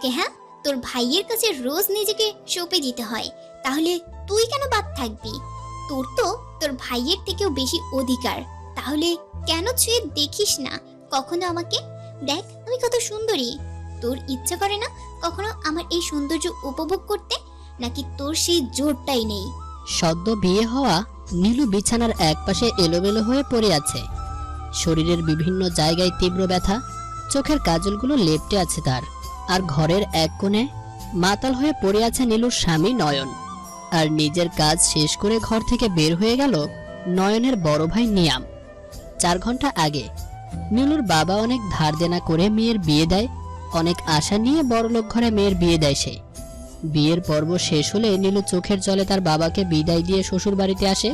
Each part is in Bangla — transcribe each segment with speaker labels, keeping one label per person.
Speaker 1: তোকে? হ্যাঁ, তোর ভাইয়ের কাছে রোজ নিজেকে সঁপে দিতে হয়, তাহলে তুই কেন বাদ থাকবি? তোর তো তোর ভাইয়ের থেকেও বেশি অধিকার। তাহলে কেন ছুঁয়ে দেখিস না কখনো আমাকে? দেখ আমি কত সুন্দরী। তোর ইচ্ছা করে না কখনো আমার এই সৌন্দর্য উপভোগ করতে? নাকি তোর সেই জোরটাই নেই?
Speaker 2: সদ্য বিয়ে হওয়া নীলু বিছানার একপাশে এলোমেলো হয়ে পড়ে আছে। শরীরের বিভিন্ন জায়গায় তীব্র ব্যথা, চোখের কাজলগুলো লেপ্টে আছে তার। আর ঘরের এক কোণে মাতাল হয়ে পড়ে আছে নীলুর স্বামী নয়ন। আর নিজের কাজ শেষ করে ঘর থেকে বের হয়ে গেল নয়নের বড় ভাই নিয়াম। 4 ঘন্টা আগে নীলুর বাবা অনেক ধার দেনা করে মেয়ের বিয়ে দেয়। অনেক আশা নিয়ে বড়লোক ঘরে মেয়ের বিয়ে দেয় সে। বিয়ের পর্ব শেষ হলে নীলু চোখের জলে তার বাবাকে বিদায় দিয়ে শ্বশুর বাড়িতে আসে।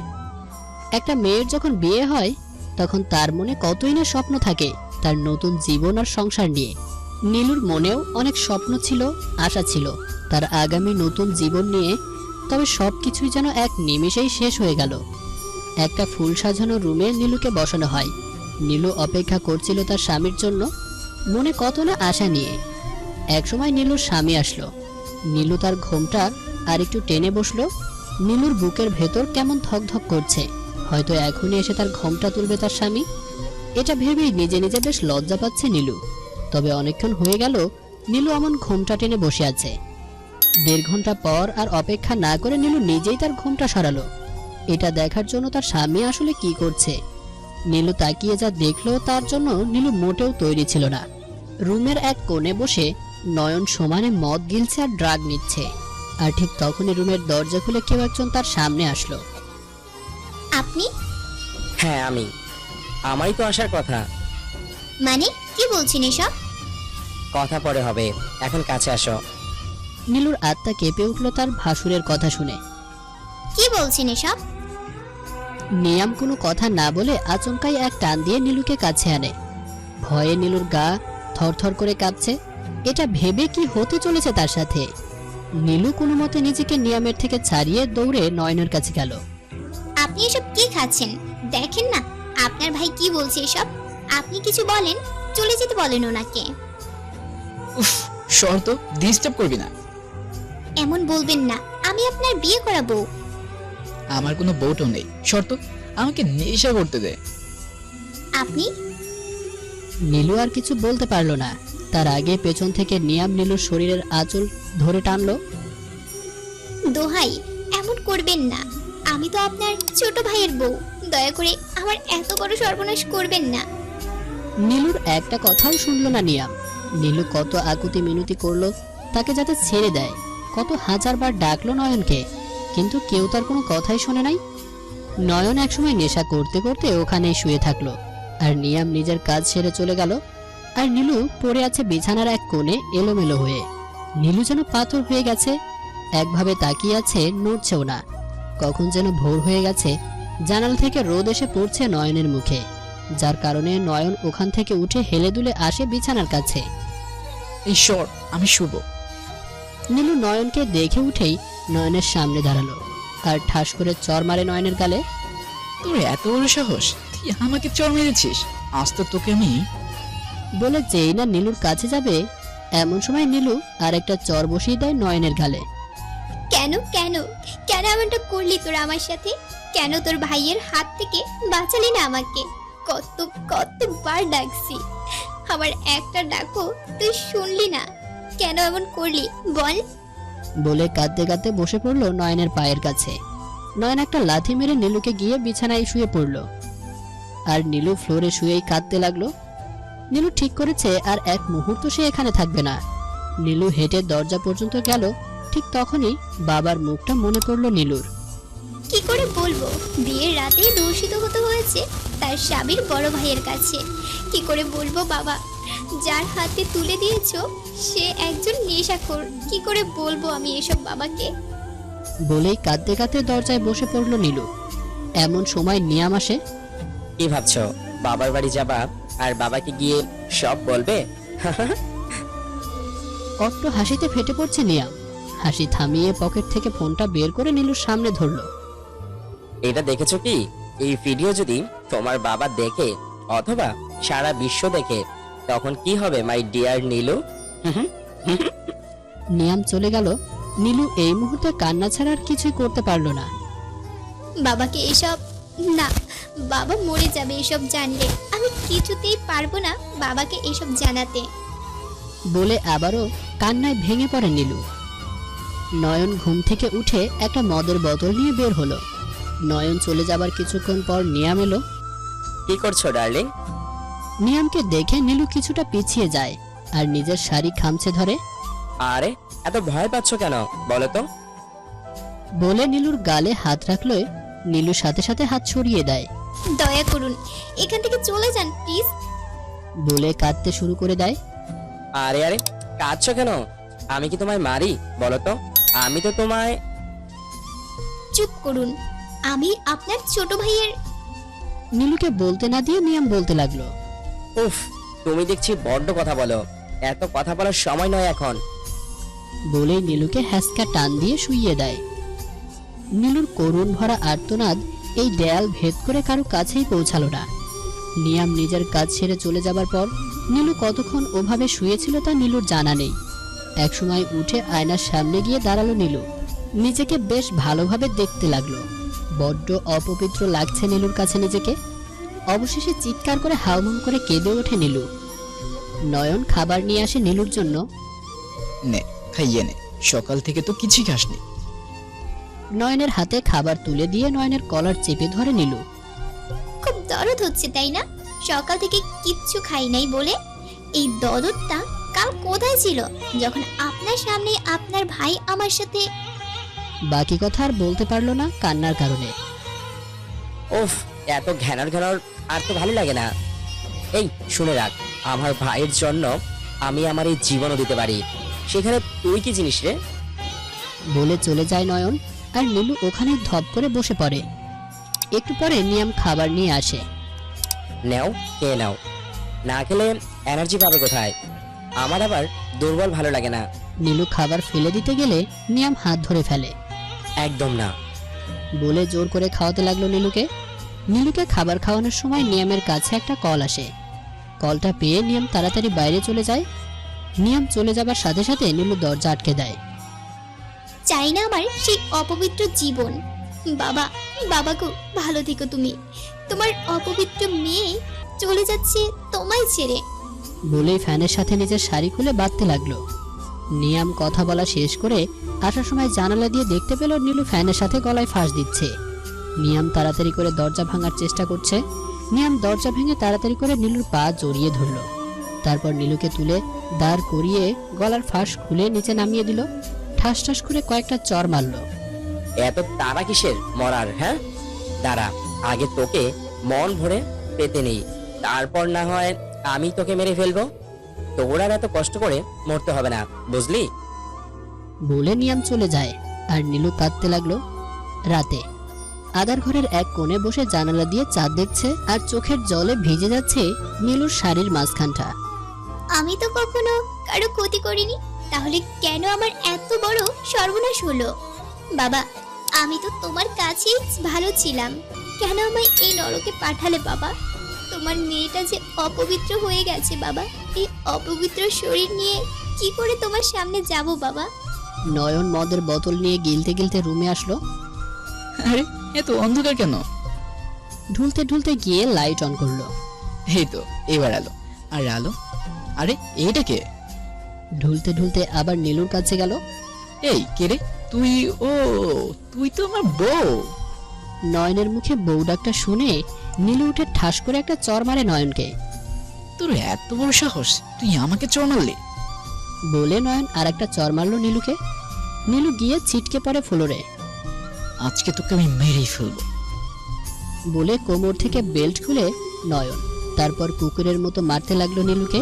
Speaker 2: একটা মেয়ের যখন বিয়ে হয় তখন তার মনে কতই না স্বপ্ন থাকে তার নতুন জীবন আর সংসার নিয়ে। নীলুর মনেও অনেক স্বপ্ন ছিল, আশা ছিল তার আগামী নতুন জীবন নিয়ে। তবে সবকিছুই যেন এক নিমেষেই শেষ হয়ে গেল। একটা ফুল সাজানো রুমে নীলুকে বসানো হয়। নীলু অপেক্ষা করছিল তার স্বামীর জন্য, মনে কত না আশা নিয়ে। একসময় নীলুর স্বামী আসলো। নীলু তার ঘোমটা আর একটু টেনে বসলো। নীলুর বুকের ভেতর কেমন ধকধক করছে, হয়তো এখনই এসে তার ঘোমটা তুলবে তার স্বামী। এটা ভেবেই নিজে নিজে বেশ লজ্জা পাচ্ছে নীলু। তবে অনেকক্ষণ হয়ে গেল নীলু এমন ঘোমটা টেনে বসে আছে। 1.5 ঘন্টা পর আর অপেক্ষা না করে নীলু নিজেই তার ঘোমটা সরালো। এটা দেখার জন্য তার স্বামী আসলে কি করছে। নীলু তাকিয়ে যা দেখলো তার জন্য নীলু মোটেও তৈরি ছিল না। রুমের এক কোণে বসে নয়ন সমানে মদ গিলছে আর ড্রাগ নিচ্ছে। আর ঠিক তখনই রুমের দরজা খুলে কেউ একজন তার সামনে আসলো।
Speaker 1: আপনি?
Speaker 3: হ্যাঁ আমি। আমারই তো আসার কথা।
Speaker 1: মানে কি বলছেন এসব?
Speaker 3: কথা পরে হবে, এখন কাছে আসো।
Speaker 2: নীলুর আত্মা কেঁপে উঠল তার ভাসুরের কথা শুনে।
Speaker 1: কি বলছেন এসব?
Speaker 2: নিয়াম কোনো কথা না বলে আচমকাই এক টান দিয়ে নীলুকে কাছে আনে। ভয়ে নীলুর গা থরথর করে কাঁপছে। এটা ভেবে কি হতে চলেছে তার সাথে। নীলু কোনো মতে নিজেকে নিয়ামের থেকে ছাড়িয়ে দৌড়ে নয়নের কাছে গেল।
Speaker 1: আপনি এসব কি খাচ্ছেন? দেখেন না আপনার ভাই কি বলছে এসব। আপনি কিছু বলেন, চলে যেতে বলেন ওনাকে।
Speaker 4: উফ, শর্ত ডিস্টার্ব করবি না।
Speaker 1: এমন বলবেন না, আমি আপনার বিয়ে করাবো।
Speaker 4: আমার কোনো বউটও নেই, শর্ত আমাকে নেশা করতে দে।
Speaker 1: আপনি?
Speaker 2: নীলু আর কিছু বলতে পারলো না। তার আগে পেছন থেকে নিয়াম নীলুর শরীরের আঁচল ধরে টানলো।
Speaker 1: দোহাই, এমন করবেন না। আমি তো আপনার ছোট ভাইয়ের বউ। দয়া করে আমার এত বড় সর্বনাশ করবেন না।
Speaker 2: নীলুর একটা কথাও শুনলো না নিয়াম। নীলু কত আকুতি মিনতি করলো তাকে যাতে ছেড়ে দেয়, কত হাজারবার ডাকলো নয়নকে, কিন্তু কেউ তার কোনো কথাই শোনে নাই। নয়ন একসময় নেশা করতে করতে ওখানেই শুয়ে থাকলো, আর নিয়াম নিজের কাজ সেরে চলে গেল। আর নীলু পড়ে আছে বিছানার এক কোণে এলোমেলো হয়ে। নীলু যেন পাথর হয়ে গেছে, একভাবে তাকিয়ে আছে, নড়ছেও না। কখন যেন ভোর হয়ে গেছে। জানালা থেকে রোদ এসে পড়ছে নয়নের মুখে, যার কারণে নয়ন ওখান থেকে উঠে হেলে দুলে আসে বিছানার কাছে।
Speaker 4: ঈশ্বর, আমি শুভ।
Speaker 2: নীলু নয়নকে দেখে উঠেই নয়নের সামনে দাঁড়ালো আর ঠাস করে চর মারে নয়নের গালে।
Speaker 4: তোর এত বড় সাহস, তুই আমাকে চড় মেরেছিস? আজ তো তোকে আমি।
Speaker 2: বলে যেই না নীলুর কাছে যাবে, এমন সময় নীলু আর একটা চর বসিয়ে দেয় নয়নের গালে।
Speaker 1: কেন কেন কেন এমনটা করলি তোরা আমার সাথে? কেন তোর ভাইয়ের হাত থেকে বাঁচালি না আমাকে? কতবার ডাকছি, আমার একটা ডাকো তুই শুনলি না। কেন এমন করলি বল?
Speaker 2: বলে কাঁদতে কাঁদতে বসে পড়লো নয়নের পায়ের কাছে। নয়ন একটা লাথি মেরে নীলুকে গিয়ে বিছানায় শুয়ে পড়লো, আর নীলু ফ্লোরে শুয়েই কাঁদতে লাগলো। নীলু ঠিক করেছে আর এক মুহূর্ত সে এখানে থাকবে না। নীলু হেঁটে দরজা পর্যন্ত গেল। ঠিক তখনই বাবার মুখটা মনে পড়লো নীলুর।
Speaker 1: কি করে বলবো বিয়ের রাতেই দূষিত হতে হয়েছে তার স্বামীর বড় ভাইয়ের কাছে? কি করে বলবো বাবা, যার হাতে তুলে দিয়েছো সে একজন নেশাখোর? কি করে বলবো আমি এসব বাবাকে?
Speaker 2: বলেই কাঁদতে কাঁদতে দরজায় বসে পড়লো নীলু। এমন সময় নিয়াম আসে।
Speaker 3: কি ভাবছো, বাবার বাড়ি যাবা আর বাবাকে গিয়ে সব বলবে?
Speaker 2: অট্ট হাসিতে ফেটে পড়ছে নিয়াম। হাসি থামিয়ে পকেট থেকে ফোনটা বের করে নীলুর সামনে ধরলো।
Speaker 3: এটা দেখেছো কি? এই ভিডিও যদি তোমার বাবা দেখে অথবা সারা বিশ্ব দেখে, তখন কি হবে মাই ডিয়ার নীলু?
Speaker 2: নিয়াম চলে গেল। নীলু এই মুহূর্তে কান্না ছাড়া আর কিছুই করতে পারলো না।
Speaker 1: বাবাকে এসব না, বাবা মরে যাবে এসব জানলে। আমি কিছুতেই পারবো না বাবাকে এসব জানাতে।
Speaker 2: বলে আবারও কান্নায় ভেঙে পড়ে নীলু। নয়ন ঘুম থেকে উঠে একটা মদের বোতল নিয়ে বের হলো। নয়ন চলে যাবার কিছুক্ষণ পর নিয়াম এলো।
Speaker 3: কি করছো ডার্লিং?
Speaker 2: নিয়ামকে দেখে নীলু কিছুটা পিছিয়ে যায় আর নিজের শাড়ি খামচে ধরে।
Speaker 3: আরে এত ভয় পাচ্ছ কেন বলো তো?
Speaker 2: বলে নীলুর গালে হাত রাখলো। নীলু সাথে সাথে হাত সরিয়ে দেয়।
Speaker 1: দয়া করুন এখান থেকে চলে যান প্লিজ।
Speaker 2: বলে কাঁদতে শুরু করে দেয়।
Speaker 3: আরে আরে কাঁদছো কেন? আমি কি তোমায় মারি বলো তো? আমি তো তোমায়।
Speaker 1: চুপ করুন, আমি আপনার ছোট ভাইয়ের।
Speaker 2: নীলুকে বলতে না দিয়ে নিয়াম বলতে লাগলো।
Speaker 3: উফ, তুমি দেখছি বড্ড কথা বলো। এত কথা বলার সময় নয় এখন।
Speaker 2: বলেই নীলুকে হ্যাসকা টান দিয়ে শুইয়ে দেয়। নীলুর করুণ ভরা আর্তনাদ এই দেয়াল ভেদ করে কারো কাছেই পৌঁছালো না। নিয়াম নিজের কাজ ছেড়ে চলে যাবার পর নীলু কতক্ষণ ওভাবে শুয়েছিল তা নীলুর জানা নেই। একসময় উঠে আয়নার সামনে গিয়ে দাঁড়ালো নীলু। নিজেকে বেশ ভালোভাবে দেখতে লাগলো। বড্ড অপবিত্র লাগছে নীলুর কাছে নিজেকে। অবশেষে চিৎকার করে হাউমাউ করে কেঁদে ওঠে নীলু। নয়ন খাবার নিয়ে আসে নীলুর জন্য।
Speaker 4: নে খাইয়ে নে, সকাল থেকে তো কিছুই খাসনি।
Speaker 2: নয়নের হাতে খাবার তুলে দিয়ে নয়নের কলার চেপে ধরে নীলু।
Speaker 1: খুব দরদ হচ্ছে তাই না? সকাল থেকে কিচ্ছু খাই নাই বলে। এই দরদটা কাল কোথায় ছিল যখন আপনার সামনে আপনার ভাই আমার সাথে।
Speaker 2: বাকি কথা আর বলতে পারলো না কান্নার কারণে।
Speaker 3: উফ, এত ঘ্যানর ঘ্যানর আর তো ভালো লাগে না। এই শুনে রাখ, আমার ভাইয়ের জন্য আমি আমার এই জীবনও দিতে পারি। সেখানে তুই কি জিনিস রে?
Speaker 2: বলে চলে যায় নয়ন। আর নীলু ওখানে ধপ করে বসে পড়ে। একটু পরে নিয়াম খাবার নিয়ে আসে।
Speaker 3: নেও, কে নাও। না খেলে এনার্জি পাবে কোথায়? আমার আবার দুর্বল ভালো লাগে না।
Speaker 2: নীলু খাবার ফেলে দিতে গেলে নিয়াম হাত ধরে ফেলে।
Speaker 3: একদম না।
Speaker 2: বলে জোর করে খাওয়াতে লাগলো নীলুকে। নীলুকে খাবার খাওয়ানোর সময় নিয়ামের কাছে একটা কল আসে। কলটা পেয়ে নিয়াম তাড়াতাড়ি বাইরে চলে যায়। নিয়াম চলে যাবার সাথে সাথে নীলু দরজা আটকে দেয়।
Speaker 1: চাই না আমার সেই অপবিত্র জীবন। বাবা, বাবা গো, ভালো থেকো তুমি। তোমার অপবিত্র মেয়ে চলে যাচ্ছে তোমায় ছেড়ে।
Speaker 2: বলেই ফ্যানের সাথে নিজের শাড়ি খুলে বাঁধতে লাগলো। নিয়াম কথা বলা শেষ করে আসার সময় জানালা দিয়ে দেখতে পেল নীলু ফ্যানের সাথে গলায় ফাঁস দিচ্ছে। নিয়াম তাড়াতাড়ি করে দরজা ভাঙার চেষ্টা করছে। নিয়াম দরজা ভেঙে তাড়াতাড়ি করে নীলুর পা জড়িয়ে ধরলো। তারপর নীলুকে তুলে দাঁড় করিয়ে গলার ফাঁস খুলে নিচে নামিয়ে দিল। ঠাস ঠাস করে কয়েকটা চর মারলো।
Speaker 3: এত তারা কিসের মরার? হ্যাঁ দাঁড়া, আগে তোকে মন ভরে পেতে নেই, তারপর না হয় আমি তোকে মেরে ফেলবো। তোর আর এত কষ্ট করে মরতে হবে না, বুঝলি?
Speaker 2: বলে নিয়াম চলে যায়। আর নীলু কাঁদতে লাগলো। রাতে আদার ঘরের এক কোণে বসে জানালা দিয়ে চাঁদ দেখছে আর চোখের জলে ভিজে যাচ্ছে নীলুর শাড়ির মাঝখানটা।
Speaker 1: আমি তো কখনো কারো ক্ষতি করিনি, তাহলে কেন আমার এত বড় সর্বনাশ হলো? বাবা, আমি তো তোমার কাছেই ভালো ছিলাম, কেন আমায় এই নরকে পাঠালে বাবা? তোমার মেয়েটা যে অপবিত্র হয়ে গেছে বাবা। এই অপবিত্র শরীর নিয়ে কি করে তোমার সামনে যাব বাবা?
Speaker 2: নয়ন মদের বোতল নিয়ে গিলতে গিলতে রুমে আসলো।
Speaker 4: আরে এত অন্ধকার কেন?
Speaker 2: ঢুলতে ঢুলতে গিয়ে লাইট অন করলো।
Speaker 4: এই তো এবার আলো। আর আলো, আরে এইটা কে?
Speaker 2: ঢুলতে ঢুলতে আবার নীলুর কাছে গেল।
Speaker 4: এই কে রে তুই? ও তুই তো আমার বউ।
Speaker 2: নয়নের মুখে বউ ডাকটা শুনে নীলু উঠে ঠাস করে একটা চর মারে নয়নকে।
Speaker 4: তোর এত বড় সাহস, তুই আমাকে চড় মারলি?
Speaker 2: বলে নয়ন আর একটা চর মারলো নীলুকে। নীলু গিয়ে ছিটকে পড়ে ফ্লোরে।
Speaker 4: আজকে তোকে আমি মেরেই ফেলবো।
Speaker 2: বলে কোমর থেকে বেল্ট খুলে নয়ন তারপর কুকুরের মতো মারতে লাগলো নীলুকে।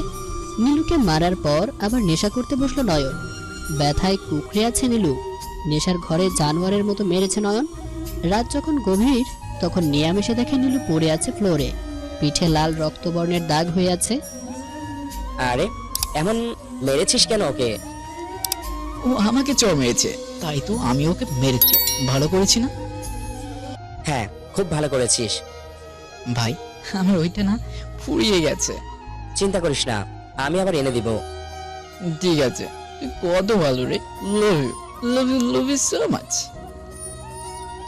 Speaker 2: নীলুকে মারার পর আবার নেশা করতে বসলো নয়ন। ব্যথায় কুকড়ে আছে নীলু। নেশার ঘরে জানোয়ারের মতো মেরেছে নয়ন। রাত যখন গভীর তখন নিয়াম এসে দেখে নীলু পড়ে আছে ফ্লোরে। পিঠে লাল রক্তবর্ণের দাগ হয়ে আছে।
Speaker 3: আরে এমন মেরেছিস কেন ওকে?
Speaker 4: ও আমাকে চড় মেরেছে, তাই তো আমি ওকে মেরেছি। ভালো করেছি না?
Speaker 3: হ্যাঁ, খুব ভালো করেছিস।
Speaker 4: ভাই আমার ওইটা না ফুরিয়ে গেছে।
Speaker 3: চিন্তা করিস না, আমি আবার এনে দিব।
Speaker 4: ঠিক আছে, তুই কত ভালো রে, love you, love you, love you so much.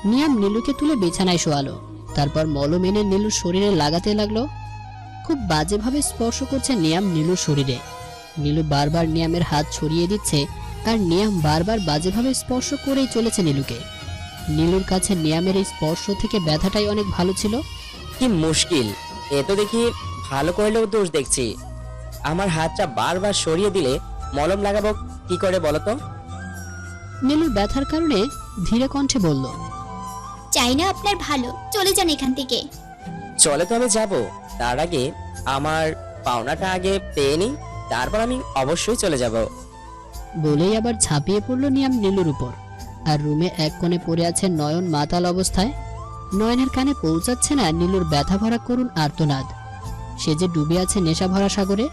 Speaker 2: Niyam নীলুকে তুলে বিছানায় শোয়ালো, তারপর মলম এনে নীলুর শরীরে লাগাতে লাগলো। খুব বাজেভাবে স্পর্শ করছে নিয়াম নীলুর শরীরে। নীলু বারবার নিয়ামের হাত ছড়িয়ে দিচ্ছে, আর নিয়াম বারবার বাজেভাবে স্পর্শ করেই চলেছে নীলুকে। নীলুর কাছে নিয়ামের এই স্পর্শ থেকে ব্যথাটাই অনেক ভালো ছিল।
Speaker 3: কি মুশকিল, এ তো দেখি ভালো করলেও দোষ দেখছি। আমার হাতটা বারবার সরিয়ে দিলে মলম লাগাবো কি করে বলো তো?
Speaker 2: নীলুর ব্যথার কারণে ধীরে কণ্ঠে বলল,
Speaker 1: চাই না আপনার ভালো, চলে যান এখান থেকে।
Speaker 3: চলে তো আমি যাব, তার আগে আমার পাওনাটা আগে পেয়ে নিই, তারপর আমি অবশ্যই চলে যাব।
Speaker 2: বলেই আবার ঝাঁপিয়ে পড়ল নিয়াম নীলুর উপর। আর রুমে এক কোণে পড়ে আছে নয়ন মাতাল অবস্থায়। নয়নের কানে পৌঁছাচ্ছে না নীলুর ব্যথা ভরা করুণ আর্তনাদ। সে যে ডুবে আছে নেশা ভরা সাগরে।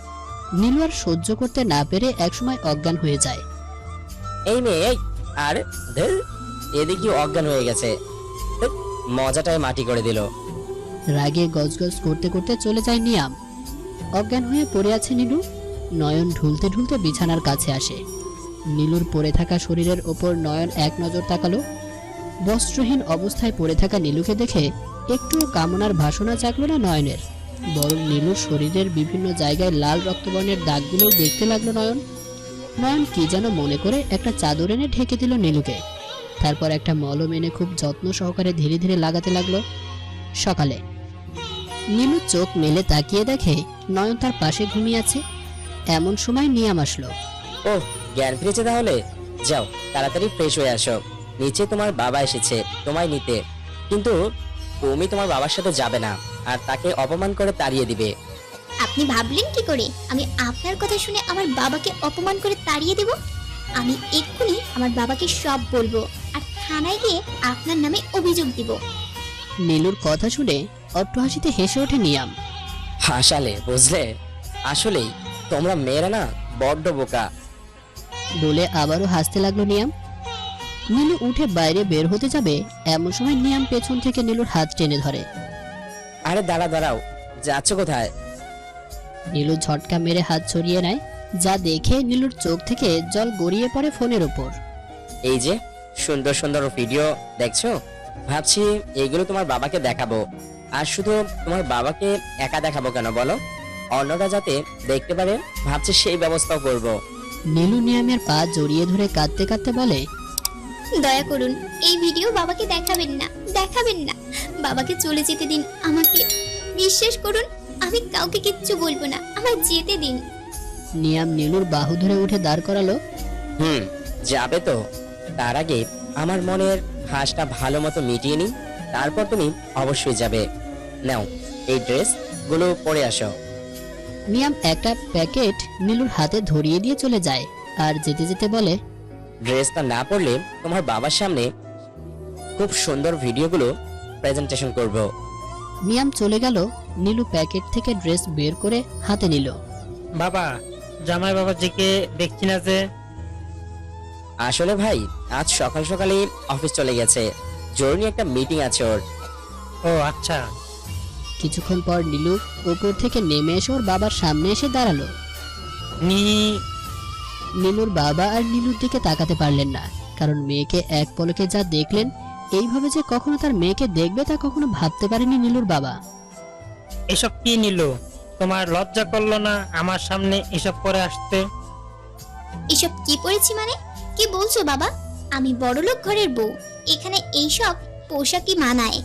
Speaker 2: নীলু আর সহ্য করতে না পেরে একসময় অজ্ঞান হয়ে যায়।
Speaker 3: এই মেয়ে এই, আর ধুর, এদিকে অজ্ঞান হয়ে গেছে। ধ্যাৎ, মজাটাই মাটি করে দিল।
Speaker 2: রাগে গজগজ করতে করতে চলে যায় নিয়াম। অজ্ঞান হয়ে পড়ে আছে নীলু। নয়ন ঢুলতে ঢুলতে বিছানার কাছে আসে। নীলুর পড়ে থাকা শরীরের ওপর নয়ন এক নজর তাকালো। বস্ত্রহীন অবস্থায় পড়ে থাকা নীলুকে দেখে একটুও কামনার ভাসনা জাগলো না নয়নের, বরং নীলুর শরীরের বিভিন্ন জায়গায় লাল রক্তবর্ণের দাগগুলো দেখতে লাগলো নয়ন। নয়ন কি যেন মনে করে একটা চাদর এনে ঢেকে দিল নীলুকে। তারপর একটা মলম এনে খুব যত্ন সহকারে ধীরে ধীরে লাগাতে লাগলো। সকালে নীলু চোখ মেলে তাকিয়ে দেখে নয়ন তার পাশে ঘুমিয়ে আছে। এমন সময় নিয়াম আসলো।
Speaker 3: ওহ, জ্ঞান ফিরেছে তাহলে? যাও তাড়াতাড়ি ফ্রেশ হয়ে আসো, নিচে তোমার বাবা এসেছে তোমায় নিতে। কিন্তু তুমি তোমার বাবার সাথে যাবে না, আর তাকে অপমান করে তাড়িয়ে দিবে।
Speaker 1: আপনি ভাবলেন কি করে আমি আপনার কথা শুনে আমার বাবাকে অপমান করে তাড়িয়ে দেব? আমি এক্ষুনি আমার বাবাকে সব বলবো, আর থানায় গিয়ে আপনার নামে অভিযোগ দিব।
Speaker 2: নীলুর কথা শুনে অট্টহাসিতে হেসে ওঠে নিয়াম।
Speaker 3: হাসালে বুঝলে? আসলেই তোমরা মেয়েরা না বড্ড বোকা।
Speaker 2: বলে আবারও হাসতে লাগলো নিয়াম। নীলু উঠে বাইরে বের হতে যাবে, এমন সময় নিয়াম পেছন থেকে নীলুর হাত টেনে ধরে।
Speaker 3: আরে দাঁড়াও, যাচ্ছ কোথায়?
Speaker 2: নীলু ঝটকা মেরে হাত ছড়িয়ে নেয়, যা দেখে নীলুর চোখ থেকে জল গড়িয়ে পড়ে ফোনের ওপর।
Speaker 3: এই যে সুন্দর সুন্দর ভিডিও দেখছো, ভাবছি এইগুলো তোমার বাবাকে দেখাবো। আর শুধু তোমার বাবাকে একা দেখাবো কেন বলো, অন্যরা যাতে দেখতে পারে, ভাবছি সেই ব্যবস্থাও করব।
Speaker 2: নীলু নিয়ামের পা জড়িয়ে ধরে কাঁদতে কাঁদতে বলে,
Speaker 1: দয়া করুন এই ভিডিও বাবাকে দেখাবেন না, দেখাবেন না। বাবাকে চলে যেতে দিন আমাকে। বিশ্বাস করুন আমি কাউকে কিচ্ছু বলবো না, আমায় যেতে দিন।
Speaker 2: নিয়াম নীলুর বাহু ধরে উঠে দাঁড় করালো।
Speaker 3: যাবে তো? তার আগে আমার মনের হাসটা ভালো মতো মিটিয়ে নিই, তারপর তুমি অবশ্যই যাবে। নাও এই ড্রেস গুলো পরে আসো।
Speaker 2: নিয়াম একটা প্যাকেট নীলুর হাতে ধরিয়ে দিয়ে চলে যায়, আর যেতে যেতে বলে,
Speaker 3: ড্রেসটা না পরলে তোমার বাবার সামনে খুব সুন্দর ভিডিওগুলো প্রেজেন্টেশন করব।
Speaker 2: নিয়াম চলে গেল। নীলু প্যাকেট থেকে ড্রেস বের করে হাতে নিল।
Speaker 5: বাবা, জামাই বাবাজিকে দেখছি না যে।
Speaker 3: আসলে ভাই আজ সকাল সকালই অফিস চলে গেছে, জরুরি একটা মিটিং আছে ওর।
Speaker 5: ও আচ্ছা।
Speaker 2: কিছুক্ষণ পর নীলু উপর থেকে নেমে এসে ওর বাবার সামনে এসে দাঁড়ালো।
Speaker 5: নি
Speaker 2: নীলুর বাবা আর নীলুর দিকে তাকাতে পারলেন না, কারণ মেয়েকে এক পলকে যা দেখলেন, এইভাবে যে কখনো তার মেয়েকে দেখবে তা কখনো ভাবতে পারেনি নীলুর বাবা।
Speaker 5: এসব কি নিল? তোমার লজ্জা করলো না আমার সামনে এসব পরে আসতে?
Speaker 1: এসব কি পড়েছি মানে? কি বলছো বাবা? আমি বড়লোক ঘরের বউ, এখানে এইসব পোশাকই মানায়।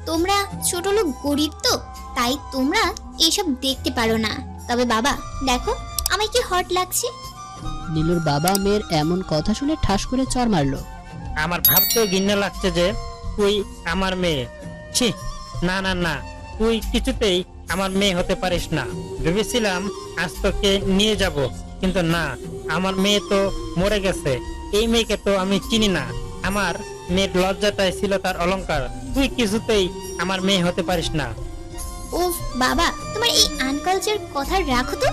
Speaker 1: তোমরা ছোট লোক গরিব তো, তাই তোমরা এইসব দেখতে পারো না। তবে বাবা দেখো আমায় কি হট লাগছে।
Speaker 2: নীলুর বাবা মেয়ের এমন কথা শুনে ঠাস করে চড় মারলো।
Speaker 5: আমার ভাবতেও ঘৃণা লাগছে যে তুই আমার মেয়ে। ছি, না না না, তুই কিছুতেই আমার মেয়ে হতে পারিস না। ভেবেছিলাম আজ তোকে নিয়ে যাব, কিন্তু না, আমার মেয়ে তো মরে গেছে। এই মেয়েকে তো আমি চিনি না। আমার মেয়ের লজ্জাটাই ছিল তার অলংকার। তুই কিছুতেই আমার মেয়ে হতে পারিস না।
Speaker 1: উফ বাবা, তোমার এই আনকালচার কথা রাখো তো।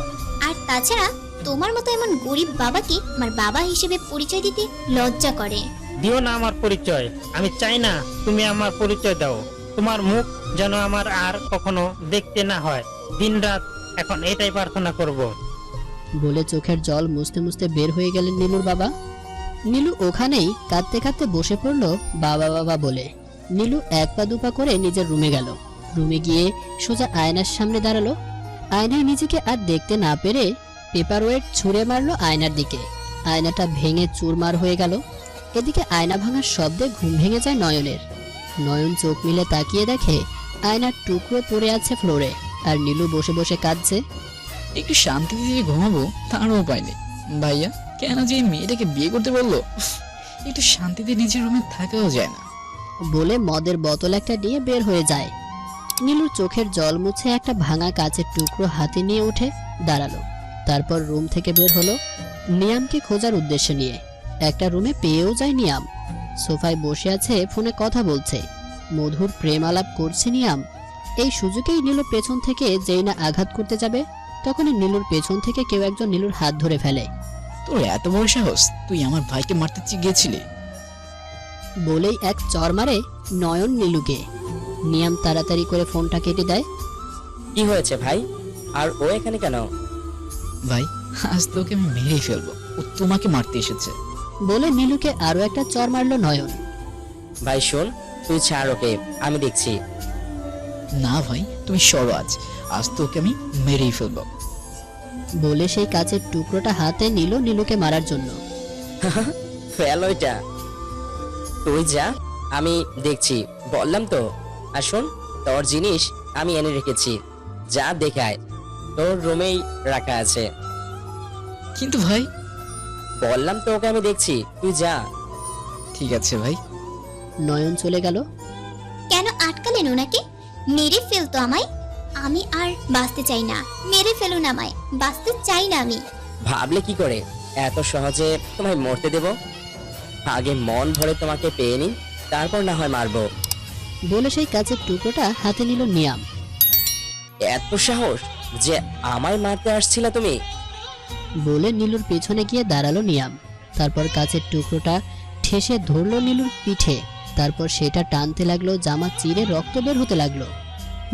Speaker 1: আর তাছাড়া তোমার মতো এমন গরিব বাবাকে আমার বাবা হিসেবে পরিচয় দিতে লজ্জা করে।
Speaker 5: দিও না আমার পরিচয়, আমি চাই না তুমি আমার পরিচয় দাও। তোমার মুখ যেন আমার আর কখনো দেখতে না হয়, দিনরাত এখন এটাই প্রার্থনা করব।
Speaker 2: বলে চোখের জল মুছতে মুছতে বের হয়ে গেলেন নীলুর বাবা। নীলু ওখানেই কাঁদতে কাঁদতে বসে পড়ল বাবা বাবা বলে। নীলু এক পা দুপা করে নিজের রুমে গেল। রুমে গিয়ে সোজা আয়নার সামনে দাঁড়ালো। আয়নায় নিজেকে আর দেখতে না পেরে পেপার ওয়েট ছুঁড়ে মারলো আয়নার দিকে। আয়নাটা ভেঙে চুরমার হয়ে গেল। এদিকে আয়না ভাঙার শব্দে ঘুম ভেঙে যায় নয়নের। নয়ন চোখ মিলে তাকিয়ে দেখে আয়নার টুকরো পড়ে আছে ফ্লোরে, আর নীলু বসে বসে কাঁদছে।
Speaker 4: একটু শান্তিতে যে ঘুমাবো তারও উপায় নেই। ভাইয়া কেন যে এই মেয়েটাকে বিয়ে করতে বললো, একটু শান্তিতে নিজের রুমে থাকাও যায় না।
Speaker 2: বলে মদের বোতল একটা নিয়ে বের হয়ে যায়। নীলুর চোখের জল মুছে একটা ভাঙা কাচের টুকরো হাতে নিয়ে উঠে দাঁড়ালো। তারপর রুম থেকে বের হলো নিয়ামকে খোঁজার উদ্দেশ্য নিয়ে। একটা রুমে পেয়েও যায় নিয়াম। সোফায় বসে আছে, ফোনে কথা বলছে, মধুর প্রেম আলাপ করছে নিয়াম। এই সুযোগেই নীলু পেছন থেকে যেই না আঘাত করতে যাবে, তখনই নীলুর পেছন থেকে কেউ একজন নীলুর হাত ধরে ফেলে।
Speaker 4: তোর এত বড় সাহস, তুই আমার ভাইকে মারতে গিয়েছিলি?
Speaker 2: বলেই এক চর মারে নয়ন নীলুকে। নিয়াম তাড়াতাড়ি করে ফোনটা কেটে দেয়।
Speaker 3: কি হয়েছে ভাই? আর ও এখানে কেন?
Speaker 4: ভাই আজ তোকে আমি মেরেই ফেলবো, ও তোমাকে মারতে এসেছে।
Speaker 2: বলে নীলুকে আরো একটা চর মারলো নয়ন।
Speaker 3: ভাই শোন, তুই ছাড় ওকে, আমি দেখছি।
Speaker 4: না ভাই তুমি সরো, আজ আজ তোকে আমি মেরেই ফেলবো।
Speaker 2: বলে সেই কাচের টুকরোটা হাতে নিল নীলুকে মারার জন্য।
Speaker 3: ফেল ওইটা, তুই যা, আমি দেখছি, বললাম তো। আর শোন, তোর জিনিস আমি এনে রেখেছি, যা দেখায়, তোর রুমেই রাখা আছে।
Speaker 4: কিন্তু ভাই।
Speaker 3: বললাম তো ওকে আমি দেখছি, তুই যা।
Speaker 4: ঠিক আছে ভাই।
Speaker 2: নয়ন চলে গেল।
Speaker 1: কেন আটকালেন ওনাকে? মেরে ফেলতো আমায়। আমি আর বাঁচতে চাই না, মেরে ফেলুন আমায়, বাঁচতে চাই না আমি।
Speaker 3: ভাবলে কি করে এত সহজে তোমায় মরতে দেব? আগে মন ভরে তোমাকে পেয়ে নিন, তারপর না হয় মারবো।
Speaker 2: বলে সেই কাচের টুকরোটা হাতে নিল নিয়াম।
Speaker 3: এত সাহস যে আমায় মারতে আসছিলে তুমি?
Speaker 2: বলে নীলুর পেছনে গিয়ে দাঁড়ালো নিয়াম। তারপর কাচের টুকরোটা ঠেসে ধরলো নীলুর পিঠে। তারপর সেটা টানতে লাগলো, জামা চিরে রক্ত বের হতে লাগলো।